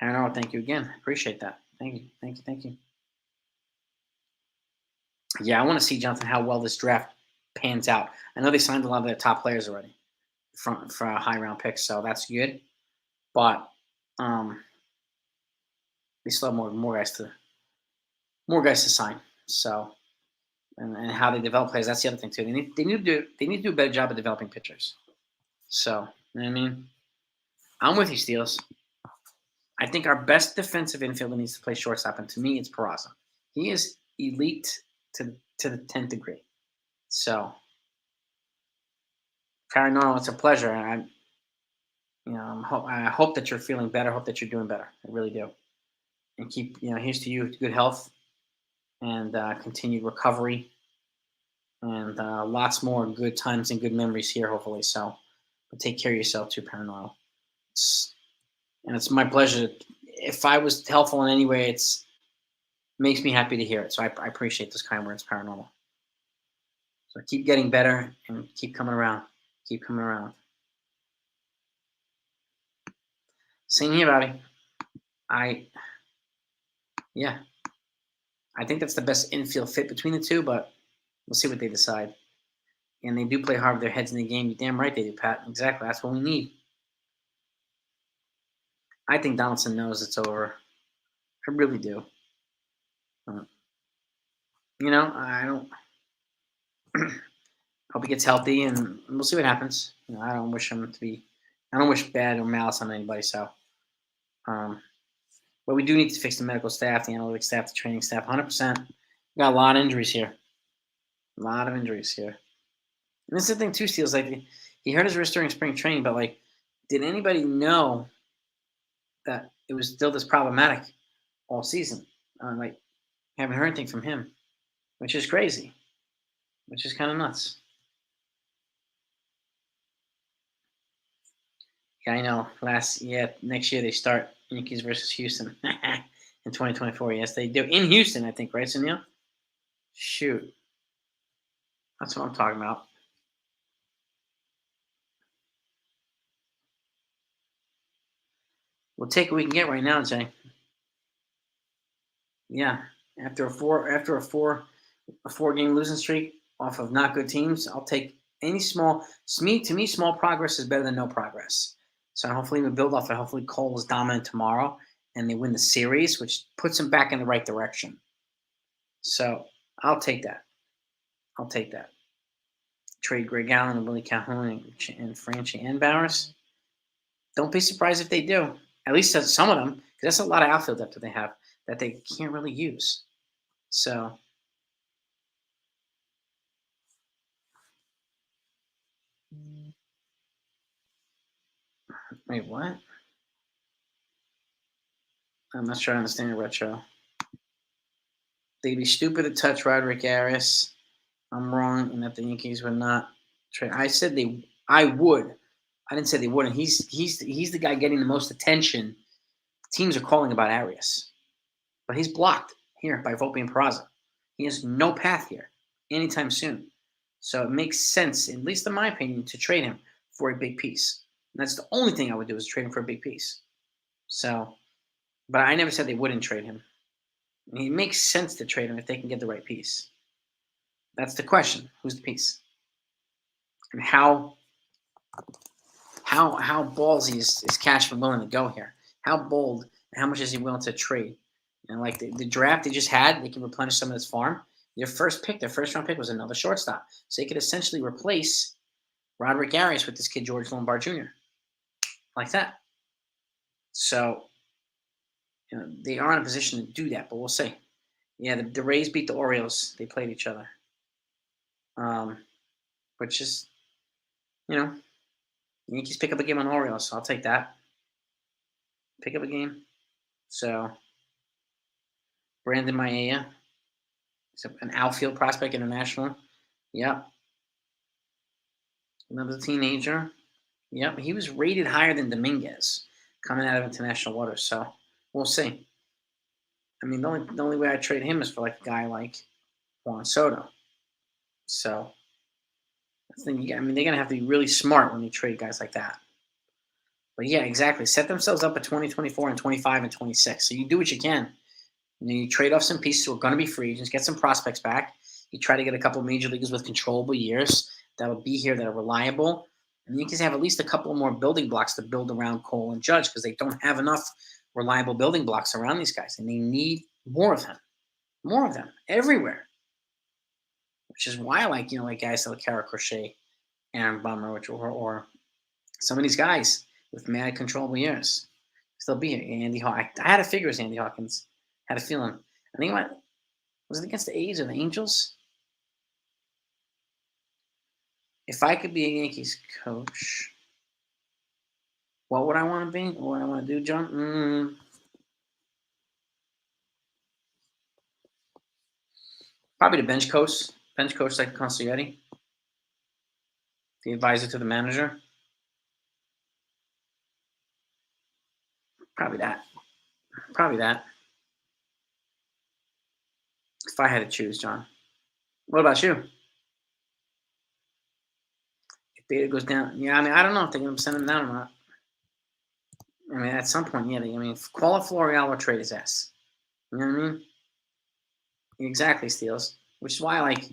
Paranormal, thank you again. Appreciate that. Thank you. Yeah, I want to see, Jonathan, how well this draft pans out. I know they signed a lot of their top players already for a high round picks, so that's good. But they still have more guys to sign. So and how they develop players, that's the other thing too. They need to do a better job of developing pitchers. So you know what I mean, I'm with you, Steels. I think our best defensive infielder needs to play shortstop, and to me, it's Peraza. He is elite to the 10th degree. So, Paranormal, it's a pleasure. I hope that you're feeling better. I hope that you're doing better. I really do. And keep, here's to you, good health and continued recovery, and lots more good times and good memories here, hopefully. So, but take care of yourself too, Paranormal. It's my pleasure. If I was helpful in any way, it's makes me happy to hear it. So I appreciate those kind words, Paranormal. So keep getting better and keep coming around. Keep coming around. Same here, Bobby. Yeah, I think that's the best infield fit between the two, but we'll see what they decide. And they do play hard with their heads in the game. You're damn right they do, Pat. Exactly. That's what we need. I think Donaldson knows it's over. I really do. I don't. Hope he gets healthy, and we'll see what happens. I don't wish him to be. I don't wish bad or malice on anybody. So, but we do need to fix the medical staff, the analytics staff, the training staff. 100%. We got a lot of injuries here. A lot of injuries here. And this is the thing too, Steele's like he hurt his wrist during spring training, but like, did anybody know that it was still this problematic all season? Like, haven't heard anything from him, which is crazy, which is kind of nuts. Yeah, I know. Next year they start Yankees versus Houston in 2024. Yes, they do in Houston, I think, right, Sunil? Shoot, that's what I'm talking about. We'll take what we can get right now, Jay. Yeah, after a four game losing streak off of not good teams, I'll take any small. To me, small progress is better than no progress. So hopefully we build off it. Hopefully Cole is dominant tomorrow and they win the series, which puts them back in the right direction. So I'll take that. I'll take that. Trade Greg Allen and Willie Calhoun and Franchi and Bowers. Don't be surprised if they do. At least some of them, because that's a lot of outfield depth that they have that they can't really use. So wait, what? I'm not sure I understand your retro. They'd be stupid to touch Roderick Harris. I'm wrong in that the Yankees would not trade. I said they. I would. I didn't say they wouldn't. He's the guy getting the most attention. Teams are calling about Arias, but he's blocked here by Volpe and Peraza. He has no path here anytime soon. So it makes sense, at least in my opinion, to trade him for a big piece. And that's the only thing I would do is trade him for a big piece. So, but I never said they wouldn't trade him. I mean, it makes sense to trade him if they can get the right piece. That's the question. Who's the piece? And how ballsy is Cashman willing to go here? How bold and how much is he willing to trade? And like the draft they just had, they can replenish some of this farm. Their first round pick was another shortstop. So they could essentially replace Roderick Arias with this kid George Lombard Jr. like that. So they are in a position to do that, but we'll see. Yeah, the Rays beat the Orioles. They played each other, um, which is the Yankees pick up a game on the Orioles. So I'll take that. Pick up a game. So Brandon Maia, an outfield prospect, international. Yep, another teenager. Yep, he was rated higher than Dominguez coming out of international waters. So we'll see. I mean, the only way I trade him is for like a guy like Juan Soto. So I mean, they're gonna have to be really smart when they trade guys like that. But yeah, exactly. Set themselves up at 2024 and 25 and 26. So you do what you can. You trade off some pieces who are going to be free agents, get some prospects back. You try to get a couple of major leaguers with controllable years that'll be here that are reliable. And you can have at least a couple more building blocks to build around Cole and Judge because they don't have enough reliable building blocks around these guys, and they need more of them everywhere. Which is why I like guys like Kara Crochet, Aaron Bummer, or some of these guys with mad controllable years. Still be here. Andy Hawkins. I had a figure as Andy Hawkins. Had a feeling. I think was it against the A's or the Angels? If I could be a Yankees coach, what would I want to be? What would I want to do, John? Probably the bench coach. Bench coach like Consiglietti, the advisor to the manager. Probably that. Probably that. If I had to choose, John. What about you? If Beta goes down, yeah. I mean, I don't know if they're going to send him down or not. I mean, at some point, yeah. Call a Florial or trade his ass. You know what I mean? Exactly, Steels. Which is why I like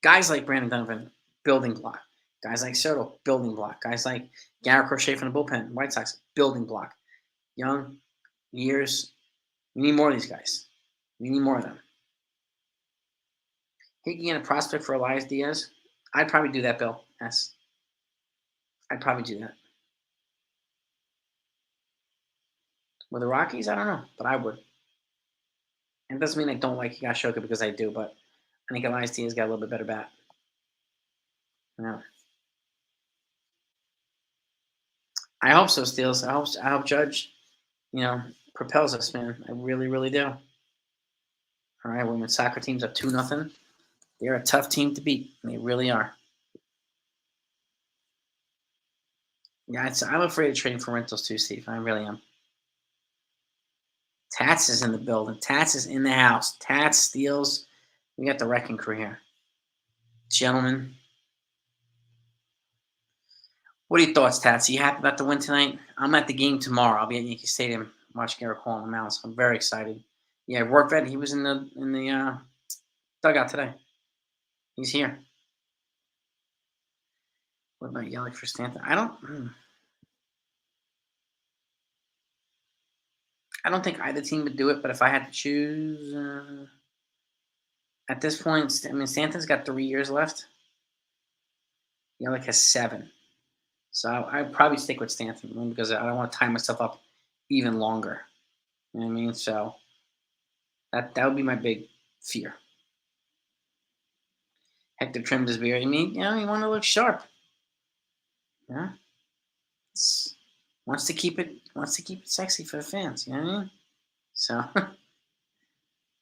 guys like Brandon Donovan, building block. Guys like Soto, building block. Guys like Garrett Crochet from the bullpen, White Sox, building block. Young, years. We need more of these guys. We need more of them. Hickey and a prospect for Elias Diaz. I'd probably do that, Bill. Yes. I'd probably do that. With the Rockies, I don't know, but I would. And it doesn't mean I don't like Higashioka because I do, but I think Elias Diaz got a little bit better bat. Yeah. I hope so, Steels. I hope Judge, propels us, man. I really, really do. All right, women's soccer team's up 2-0. They're a tough team to beat. They really are. Yeah, I'm afraid of trading for rentals too, Steve. I really am. Tats is in the building. Tats is in the house. Tats steals. We got the wrecking crew here. Gentlemen, what are your thoughts, Tats? Are you happy about the win tonight? I'm at the game tomorrow. I'll be at Yankee Stadium watching Garrett Cole on the mound. So I'm very excited. Yeah, Workvet, he was in the dugout today. He's here. What about Yelich for Stanton? I don't think either team would do it, but if I had to choose, at this point, I mean, Stanton's got 3 years left. Yelich has 7. So I'd probably stick with Stanton because I don't want to tie myself up even longer. You know what I mean? So that would be my big fear. Hector trimmed his beard. I mean, you want to look sharp. Yeah, it's, wants to keep it sexy for the fans. You know what I mean? So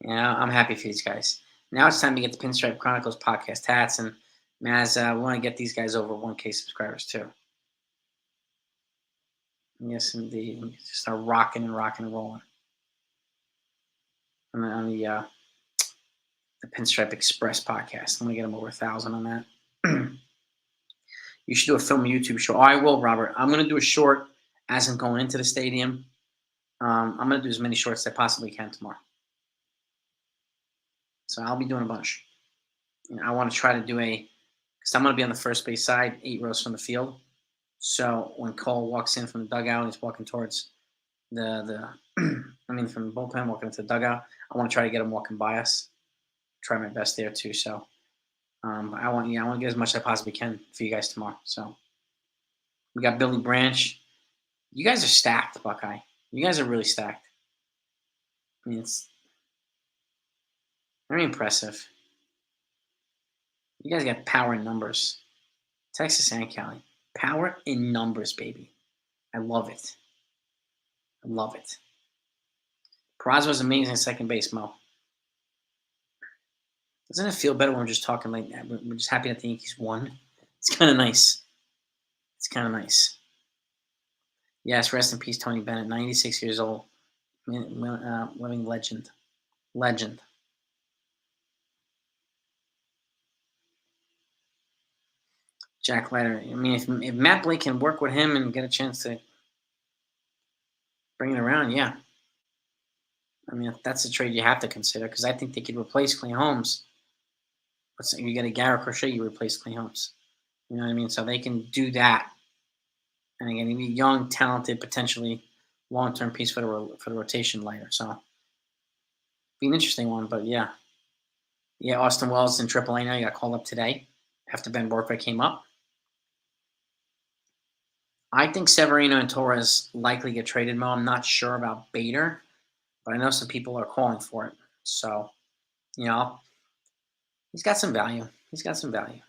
I'm happy for these guys. Now it's time to get the Pinstripe Chronicles podcast hats, and Maz, we want to get these guys over 1K subscribers too. Yes, indeed. Just start rocking and rolling. On the Pinstripe Express podcast. I'm gonna get them over 1,000 on that. You should do a film YouTube show. Oh, I will, Robert. I'm gonna do a short as I'm going into the stadium. I'm gonna do as many shorts as I possibly can tomorrow. So I'll be doing a bunch. I want to try to do because I'm gonna be on the first base side, 8 rows from the field. So when Cole walks in from the dugout, he's walking towards the from the bullpen, walking into the dugout. I want to try to get him walking by us. Try my best there too. So I want to get as much as I possibly can for you guys tomorrow. So we got Billy Branch. You guys are stacked, Buckeye. You guys are really stacked. I mean, it's very impressive. You guys got power in numbers. Texas and Cali. Power in numbers, baby. I love it. I love it. Peraza was amazing at second base, Mo. Doesn't it feel better when we're just talking like that? We're just happy that the Yankees won. It's kind of nice. It's kind of nice. Yes, rest in peace, Tony Bennett, 96 years old. Living legend. Legend. Jack Leiter. I mean, if Matt Blake can work with him and get a chance to bring it around, yeah. I mean, that's a trade you have to consider because I think they could replace Clay Holmes. Let's say you get a Garrett Crochet, you replace Clay Holmes. You know what I mean? So they can do that. And again, he'd be young, talented, potentially long-term piece for the rotation later. So be an interesting one, but yeah. Yeah, Austin Wells in AAA now. He got called up today after Ben Borkvay came up. I think Severino and Torres likely get traded, Mo. I'm not sure about Bader, but I know some people are calling for it. So, he's got some value. He's got some value.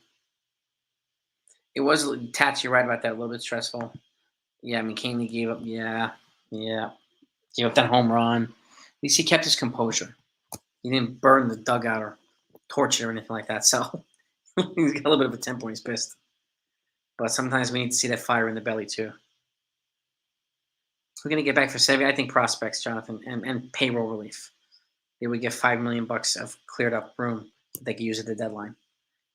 It was, Tats, you're right about that, a little bit stressful. Yeah, I mean, Canely gave up. Yeah. Gave up that home run. At least he kept his composure. He didn't burn the dugout or torch it or anything like that. So he's got a little bit of a temper when he's pissed. But sometimes we need to see that fire in the belly too. We're going to get back for Sevy. I think prospects, Jonathan, and payroll relief. They would get $5 million of cleared up room that they could use at the deadline.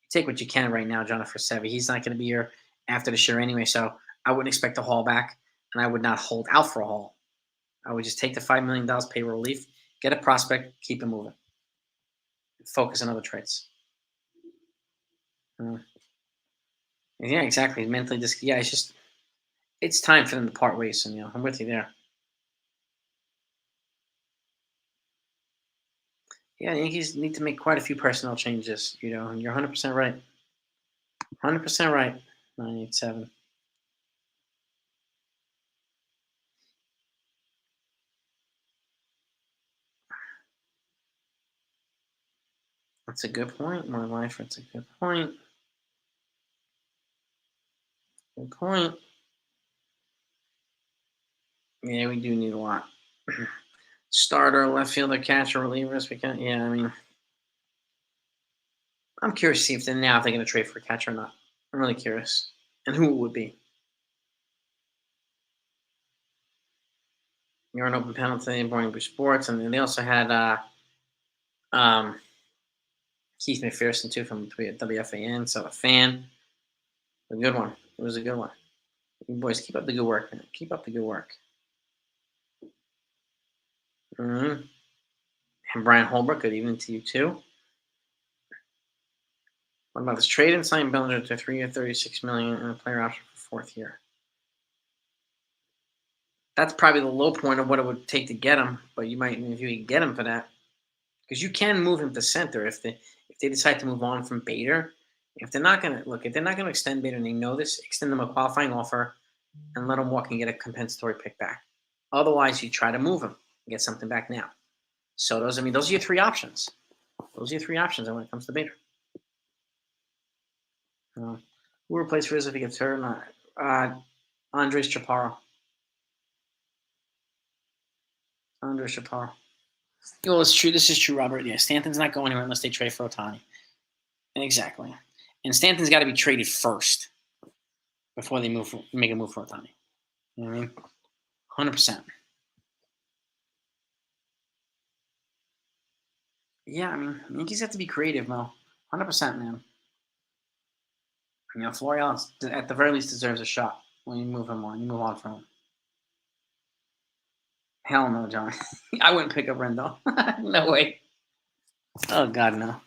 You take what you can right now, Jonathan, for Sevy. He's not going to be here after the year anyway, so I wouldn't expect a haul back, and I would not hold out for a haul. I would just take the $5 million payroll relief, get a prospect, keep it moving. Focus on other trades. Yeah, exactly. Mentally, it's time for them to part ways, and I'm with you there. Yeah, the Yankees need to make quite a few personnel changes, and you're 100% right. 100% right. 987. That's a good point. More life. That's a good point. Good point. Yeah, we do need a lot. Starter, left fielder, catcher, relievers. Yeah, I mean, I'm curious to see if they're going to trade for a catcher or not. I'm really curious. And who it would be. You're an open penalty in Boring Sports, and then they also had um, Keith McPherson too from WFAN. So a fan, a good one. It was a good one. You boys, keep up the good work, man. Keep up the good work. Mm-hmm. And Brian Holbrook, good evening to you too. What about this trade and sign Bellinger to 3 year, $36 million, and a player option for 4th year? That's probably the low point of what it would take to get him, but you might, if you can get him for that, because you can move him to center if they decide to move on from Bader. If they're not gonna look, if they're not gonna extend Bader and they know this, extend them a qualifying offer and let him walk and get a compensatory pick back. Otherwise, you try to move him and get something back now. So those are your 3 options. Those are your 3 options when it comes to Bader. Who replaced Rizzo if he gets hurt? Andres Chaparro. Andres Chaparro. Well, it's true. This is true, Robert. Yeah, Stanton's not going anywhere unless they trade for Ohtani. Exactly. And Stanton's got to be traded first before they make a move for Ohtani. You know what I mean? 100%. Yeah, I mean, Yankees have to be creative, Mo. 100%, man. You know, Florial at the very least deserves a shot when you move him on. You move on from him. Hell no, John. I wouldn't pick up Rendell. No way. Oh God, no.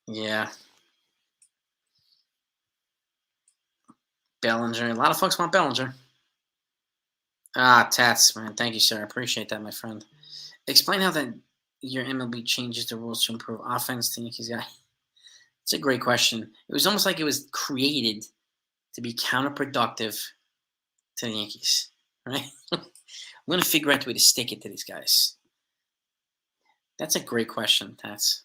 Yeah. Bellinger. A lot of folks want Bellinger. Tats, man. Thank you, sir. I appreciate that, my friend. Explain how that your MLB changes the rules to improve offense to Yankees guy. It's a great question. It was almost like it was created to be counterproductive to the Yankees, right? I'm going to figure out a way to stick it to these guys. That's a great question, Tats.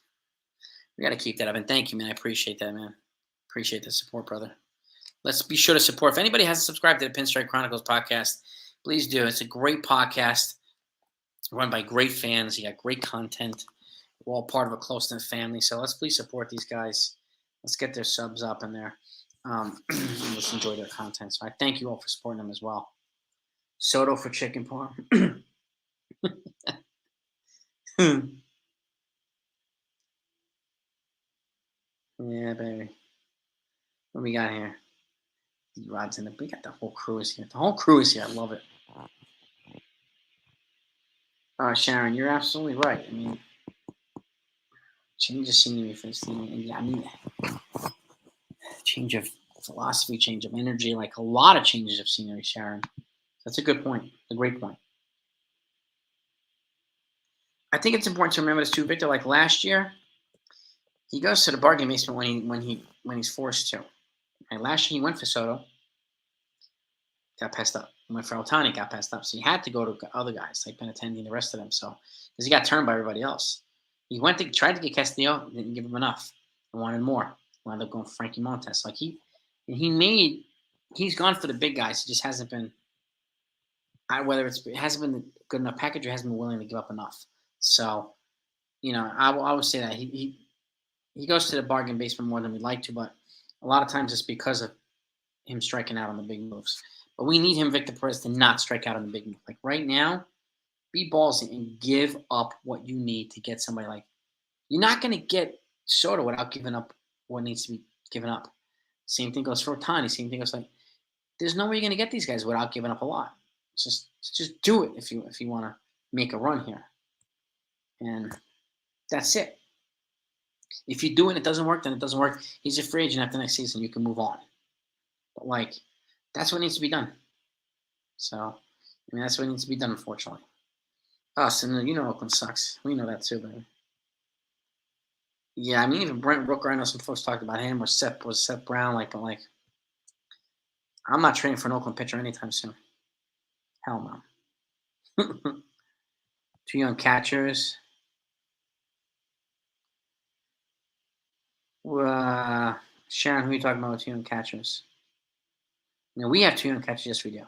We got to keep that up. And thank you, man. I appreciate that, man. Appreciate the support, brother. Let's be sure to support. If anybody hasn't subscribed to the Pinstripe Chronicles podcast, please do. It's a great podcast. It's run by great fans. You got great content. We're all part of a close-knit family. So let's please support these guys. Let's get their subs up in there. Let's enjoy their content. So I thank you all for supporting them as well. Soto for chicken parm. Yeah, baby. What we got here? D-Rod's in the. We got the whole crew is here. The whole crew is here. I love it. Sharon, you're absolutely right. I mean, change of scenery for this team. And yeah, I mean, change of philosophy, change of energy, like a lot of changes of scenery, Sharon. That's a good point. A great point. I think it's important to remember this too, Victor. Like last year, he goes to the bargain basement when he's forced to. And last year he went for Soto, got passed up. He went for Ohtani, got passed up. So he had to go to other guys like Benintendi and the rest of them. So because he got turned by everybody else, he tried to get Castillo, didn't give him enough. He wanted more. Wound up going for Frankie Montes. Like he's gone for the big guys. He just hasn't been. Whether it hasn't been a good enough package or hasn't been willing to give up enough. So, you know, I would say that he goes to the bargain basement more than we'd like to, but a lot of times it's because of him striking out on the big moves. But we need him, Victor Perez, to not strike out on the big move. Like right now, be ballsy and give up what you need to get somebody like. You're not going to get Soto without giving up what needs to be given up. Same thing goes for Ohtani. Same thing goes like. There's no way you're going to get these guys without giving up a lot. Just do it if you want to make a run here, and that's it. If you do it and it doesn't work, then it doesn't work. He's a free agent after next season. You can move on. But like, that's what needs to be done. So, I mean, that's what needs to be done. Unfortunately, us and you know Oakland sucks. We know that too, baby. Yeah, I mean, even Brent Rooker. I know some folks talked about him. Was Seth Brown like? But like, I'm not trading for an Oakland pitcher anytime soon. Hell no. 2 young catchers. Sharon, who are you talking about with 2 young catchers? No, we have 2 young catchers. Yes, we do.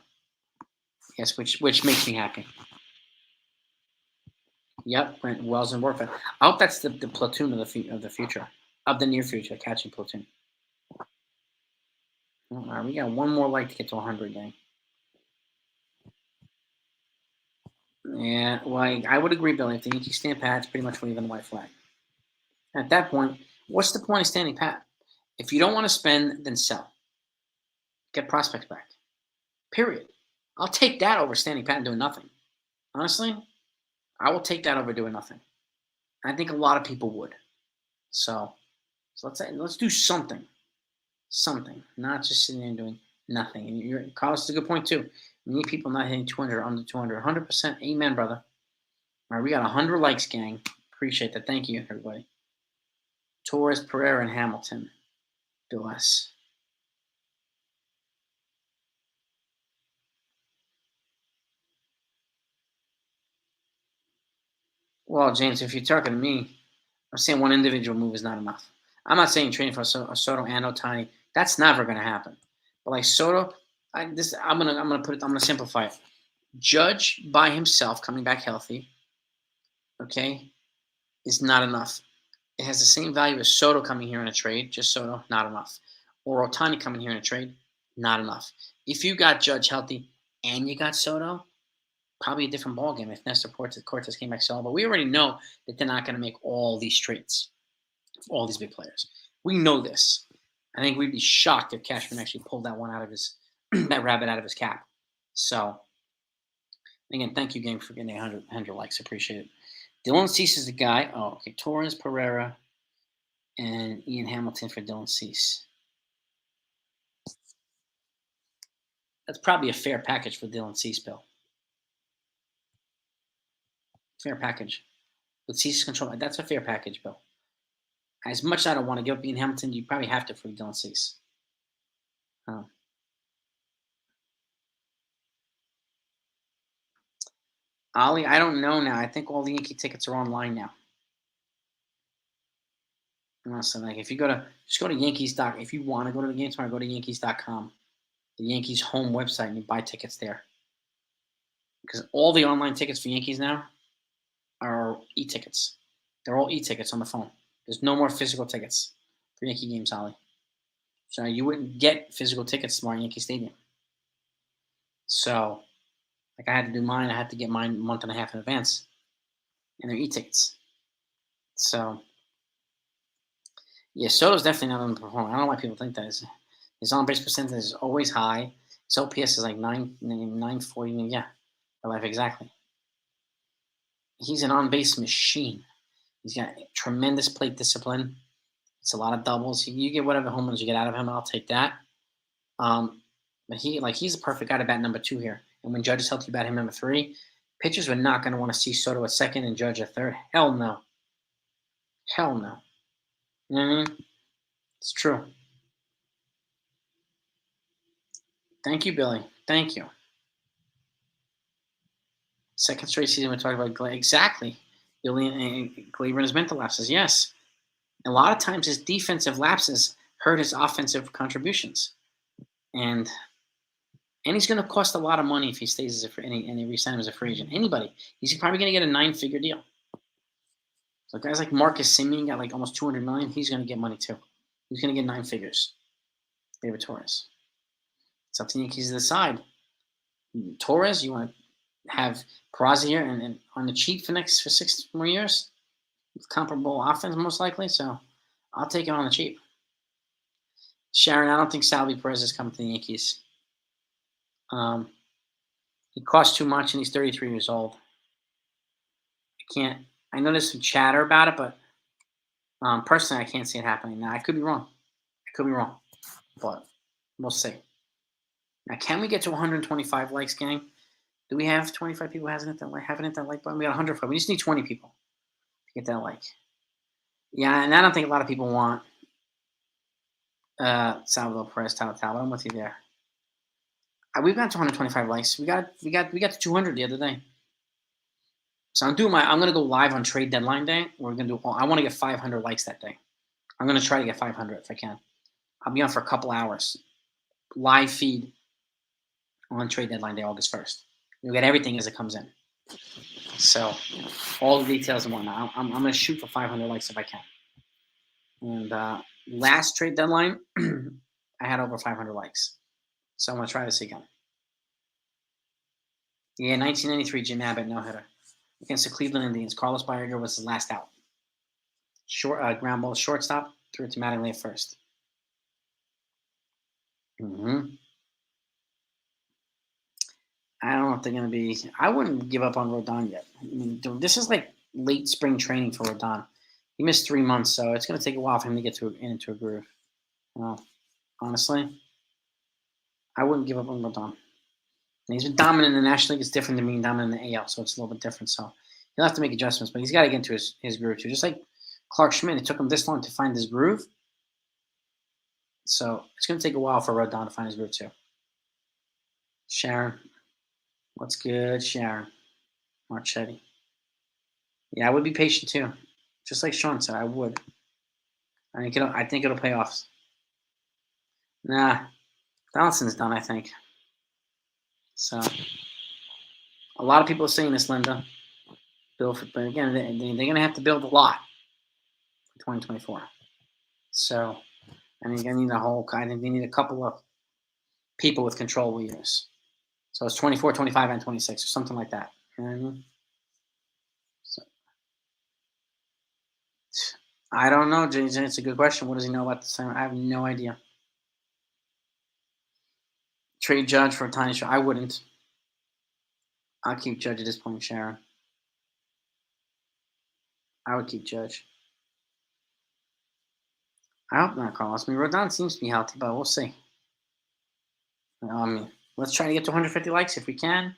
Yes, which makes me happy. Yep, Brent Wells and Warfield. I hope that's the platoon of the future, of the near future, catching platoon. All right, we got one more like to get to 100, gang. Yeah, well, I would agree, Billy. If the Yankees stand pat, it's pretty much waving the white flag. At that point, what's the point of standing pat? If you don't want to spend, then sell. Get prospects back. Period. I'll take that over standing pat and doing nothing. Honestly, I will take that over doing nothing. I think a lot of people would. So, let's do something. Something. Not just sitting there and doing nothing. And Carlos is a good point too. We need people not hitting 200 or under 200. 100%. Amen, brother. All right, we got 100 likes, gang. Appreciate that. Thank you, everybody. Torres, Pereira, and Hamilton. Bill S. Well, James, if you're talking to me, I'm saying one individual move is not enough. I'm not saying trading for a Soto and Otani. That's never going to happen. But like Soto, I'm gonna put it. I'm gonna simplify it. Judge by himself coming back healthy, okay, is not enough. It has the same value as Soto coming here in a trade, just Soto, not enough. Or Otani coming here in a trade, not enough. If you got Judge healthy and you got Soto, probably a different ballgame if Nestor Cortez came back solo. But we already know that they're not going to make all these trades for all these big players. We know this. I think we'd be shocked if Cashman actually pulled that one out of his that rabbit out of his cap. So again, thank you, gang, for getting 100 likes. Appreciate it. Dylan Cease is the guy. Oh, okay. Torres, Pereira, and Ian Hamilton for Dylan Cease. That's probably a fair package for Dylan Cease, Bill. Fair package. With Cease's control, that's a fair package, Bill. As much as I don't want to give up Ian Hamilton, you probably have to for Dylan Cease. Ollie, I don't know now. I think all the Yankee tickets are online now. Honestly, like if you just go to Yankees doc. If you want to go to the game tomorrow, go to Yankees.com, the Yankees home website, and you buy tickets there. Because all the online tickets for Yankees now are e-tickets. They're all e-tickets on the phone. There's no more physical tickets for Yankee games, Ollie. So you wouldn't get physical tickets tomorrow at Yankee Stadium. So, like I had to do mine. I had to get mine a month and a half in advance, and they're e-tickets. So, yeah, Soto's definitely not underperforming. I don't know why people think that. His on base percentage is always high. His OPS is like 940. Yeah, real life exactly. He's an on base machine. He's got tremendous plate discipline. It's a lot of doubles. You get whatever home runs you get out of him, I'll take that. Um, but he's a perfect guy to bat number 2 here. And when Judge is healthy, bat him number 3. Pitchers are not going to want to see Soto at second and Judge at third. Hell no. Hell no. You know what I mean? It's true. Thank you, Billy. Thank you. Second straight season, we talked about exactly. Glaber his mental lapses. Yes. A lot of times his defensive lapses hurt his offensive contributions. And he's going to cost a lot of money if he stays as any resign as a free agent. Anybody. He's probably going to get a 9-figure deal. So guys like Marcus Semien got like almost $200 million. He's going to get money too. He's going to get 9 figures. David Torres. It's up to the Yankees to decide. Torres, you want to have Peraza here and on the cheap for 6 more years with comparable offense most likely. So I'll take it on the cheap. Sharon, I don't think Salvi Perez is coming to the Yankees. He costs too much and he's 33 years old. I can't. I know there's some chatter about it, but personally, I can't see it happening. Now, I could be wrong. But we'll see. Now, can we get to 125 likes, gang? Do we have 25 people haven't hit that like button? We got 105. We just need 20 people to get that like. Yeah, and I don't think a lot of people want Salvador Perez, Talbot. I'm with you there. We've got 225 likes. We got to 200 the other day. So I'm gonna go live on trade deadline day. We're gonna do. I want to get 500 likes that day. I'm gonna try to get 500 if I can. I'll be on for a couple hours. Live feed on trade deadline day, August 1st. You'll get everything as it comes in. So all the details and whatnot. I'm gonna shoot for 500 likes if I can. And last trade deadline, I had over 500 likes. So I'm gonna try this again. Yeah, 1993 Jim Abbott no-hitter against the Cleveland Indians. Carlos Baerga was his last out. Ground ball shortstop, threw it to Mattingly at first. I don't know if they're going to be. I wouldn't give up on Rodon yet. I mean, this is like late spring training for Rodon. He missed 3 months, so it's going to take a while for him to get into a groove. Honestly, I wouldn't give up on Rodon. And he's been dominant in the National League. It's different than being dominant in the AL, so it's a little bit different. So he'll have to make adjustments, but he's got to get into his groove too. Just like Clark Schmidt, it took him this long to find his groove. So it's going to take a while for Rodon to find his groove too. Sharon. What's good, Sharon? Marchetti. Yeah, I would be patient too. Just like Sean said, I would. I think it'll pay off. Nah, Donaldson's done, I think. So a lot of people are saying this, Linda. But again, they're going to have to build a lot for 2024. So I think I think they need a couple of people with controllable years. So it's 24, 25, and 26 or something like that. You know what I mean? So, I don't know, Jason. It's a good question. What does he know about the summer? I have no idea. Trade Judge for a tiny show. I wouldn't. I'll keep Judge at this point, Sharon. I would keep Judge. I hope not, Carlos. I mean, Rodon seems to be healthy, but we'll see. Let's try to get to 150 likes if we can.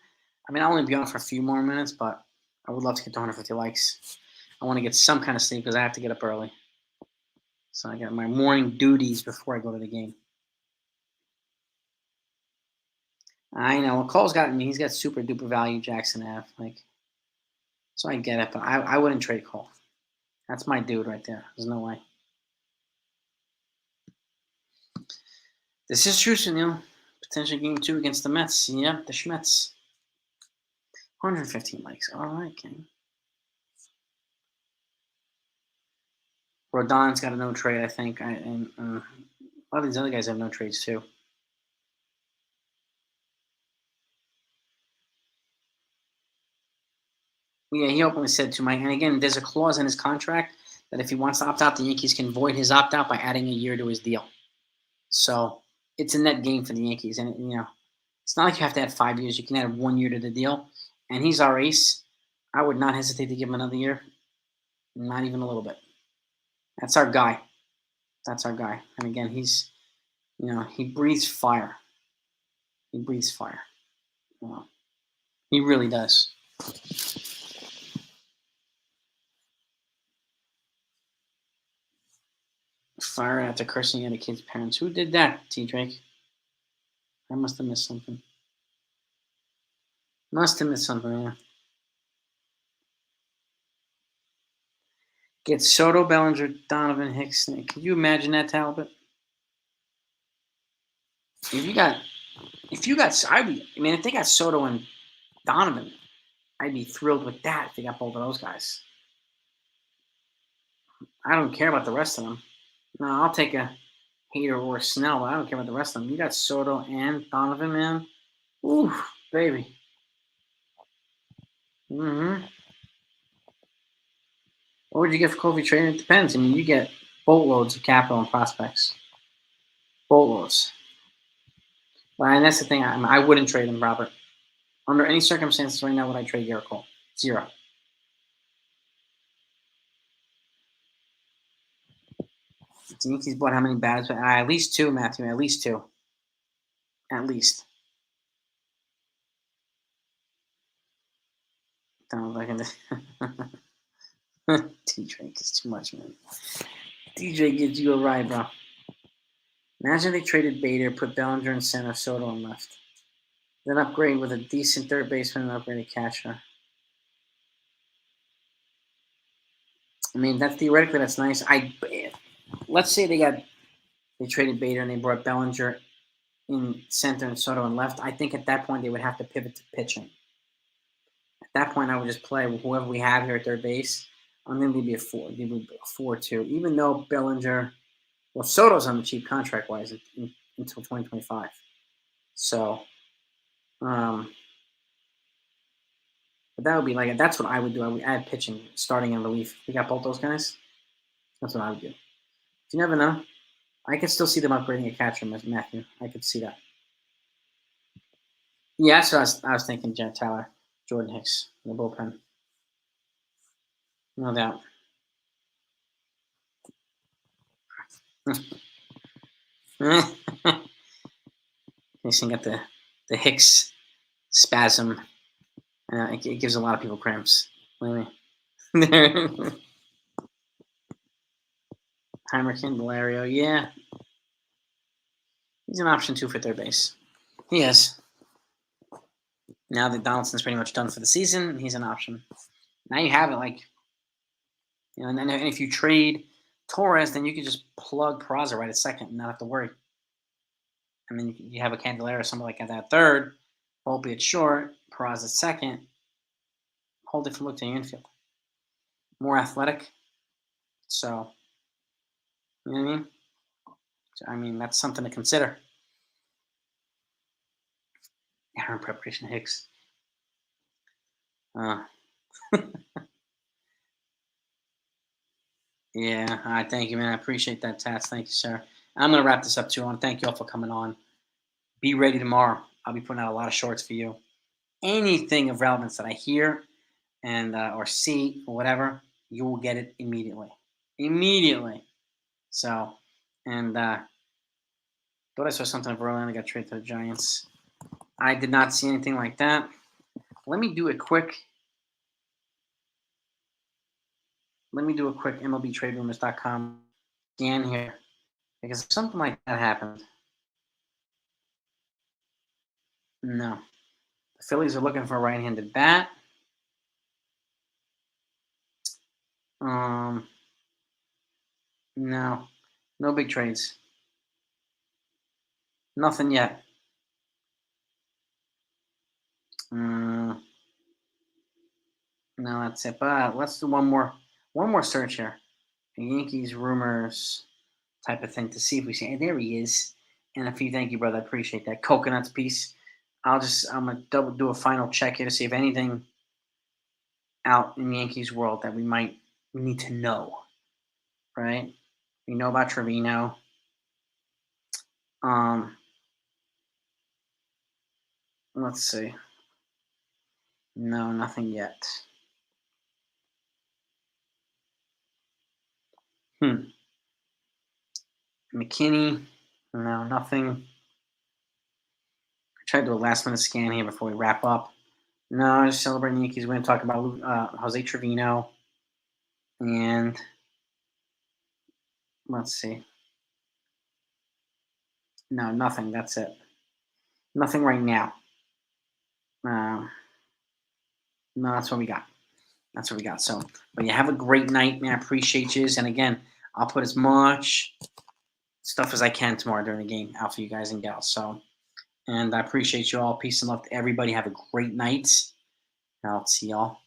I mean, I'll only be on for a few more minutes, but I would love to get to 150 likes. I want to get some kind of sleep because I have to get up early. So I got my morning duties before I go to the game. I know. Well, Cole's got me. He's got super duper value, Jackson Ave. So I get it, but I wouldn't trade Cole. That's my dude right there. There's no way. This is true, Sunil. Potential game 2 against the Mets. Yep, the Schmets. 115 likes. All right, King. Rodon's got a no trade, I think. And a lot of these other guys have no trades, too. Yeah, he openly said to Mike, and again, there's a clause in his contract that if he wants to opt out, the Yankees can void his opt out by adding a year to his deal. So it's a net gain for the Yankees, and it's not like you have to add 5 years. You can add 1 year to the deal, and he's our ace. I would not hesitate to give him another year, not even a little bit. That's our guy. That's our guy. And again, he's, he breathes fire. He breathes fire. He really does. Fire after cursing at a kid's parents. Who did that, T. Drake? I must have missed something. Yeah. Get Soto, Bellinger, Donovan, Hicks. Could you imagine that, Talbot? If they got Soto and Donovan, I'd be thrilled with that if they got both of those guys. I don't care about the rest of them. No, I'll take a Hater or Snell, but I don't care about the rest of them. You got Soto and Donovan, man. Ooh, baby. Mm-hmm. What would you get for Kofi trading? It depends. I mean, you get boatloads of capital and prospects. Boatloads. And that's the thing. I wouldn't trade him, Robert. Under any circumstances right now would I trade Garrett Cole. 0. The Yankees bought how many batters? At least 2, Matthew. At least 2. At least. Don't look at this. DJ is too much, man. DJ gives you a ride, bro. Imagine they traded Bader, put Bellinger in center, Soto in left. Then upgrade with a decent third baseman and upgrade a catcher. I mean, theoretically that's nice. Let's say they traded Bader and they brought Bellinger in center and Soto in left. I think at that point they would have to pivot to pitching. At that point, I would just play with whoever we have here at third base. I'm going to be a 4. Give me a 4-2. Even though Soto's on the cheap contract wise until 2025. So, But that would be like that's what I would do. I would add pitching, starting and relief. We got both those guys. That's what I would do. You never know. I could still see them upgrading a catcher, Matthew. I could see that. Yeah, that's what I was thinking. Jet Tyler, Jordan Hicks in the bullpen, no doubt. He's got the Hicks spasm. It gives a lot of people cramps. Believe me. Heimer Candelario, yeah, he's an option too for third base. He is. Now that Donaldson's pretty much done for the season, he's an option. Now you have it, like, and then if you trade Torres, then you could just plug Peraza right at second and not have to worry. I mean, you have a Candelario or something like that at third, albeit short. Peraza at second. Whole different look to your infield. More athletic. So, you know what I mean? So, I mean, that's something to consider. Aaron Preparation Hicks. Yeah, thank you, man. I appreciate that, Tats. Thank you, sir. I'm going to wrap this up, too. I want to thank you all for coming on. Be ready tomorrow. I'll be putting out a lot of shorts for you. Anything of relevance that I hear and or see or whatever, you will get it immediately. Immediately. So, and thought I saw something of Verlander got traded to the Giants. I did not see anything like that. Let me do a quick MLBTradeRumors.com scan here because if something like that happened, no. The Phillies are looking for a right-handed bat. No. No big trades. Nothing yet. No, that's it. But let's do one more search here. The Yankees rumors type of thing to see if we see. And there he is. And a few thank you, brother. I appreciate that. Coconuts piece. I'm gonna do a final check here to see if anything out in the Yankees world that we need to know. Right? We know about Trevino. Let's see. No, nothing yet. McKinney. No, nothing. I tried to do a last minute scan here before we wrap up. No, just celebrating the Yankees. We're going to talk about Jose Trevino. And let's see. No, nothing. That's it. Nothing right now. No, that's what we got. That's what we got. So, but you have a great night, man. I appreciate you. And again, I'll put as much stuff as I can tomorrow during the game out for you guys and gals. So, and I appreciate you all. Peace and love to everybody. Have a great night. And I'll see y'all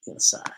the other side.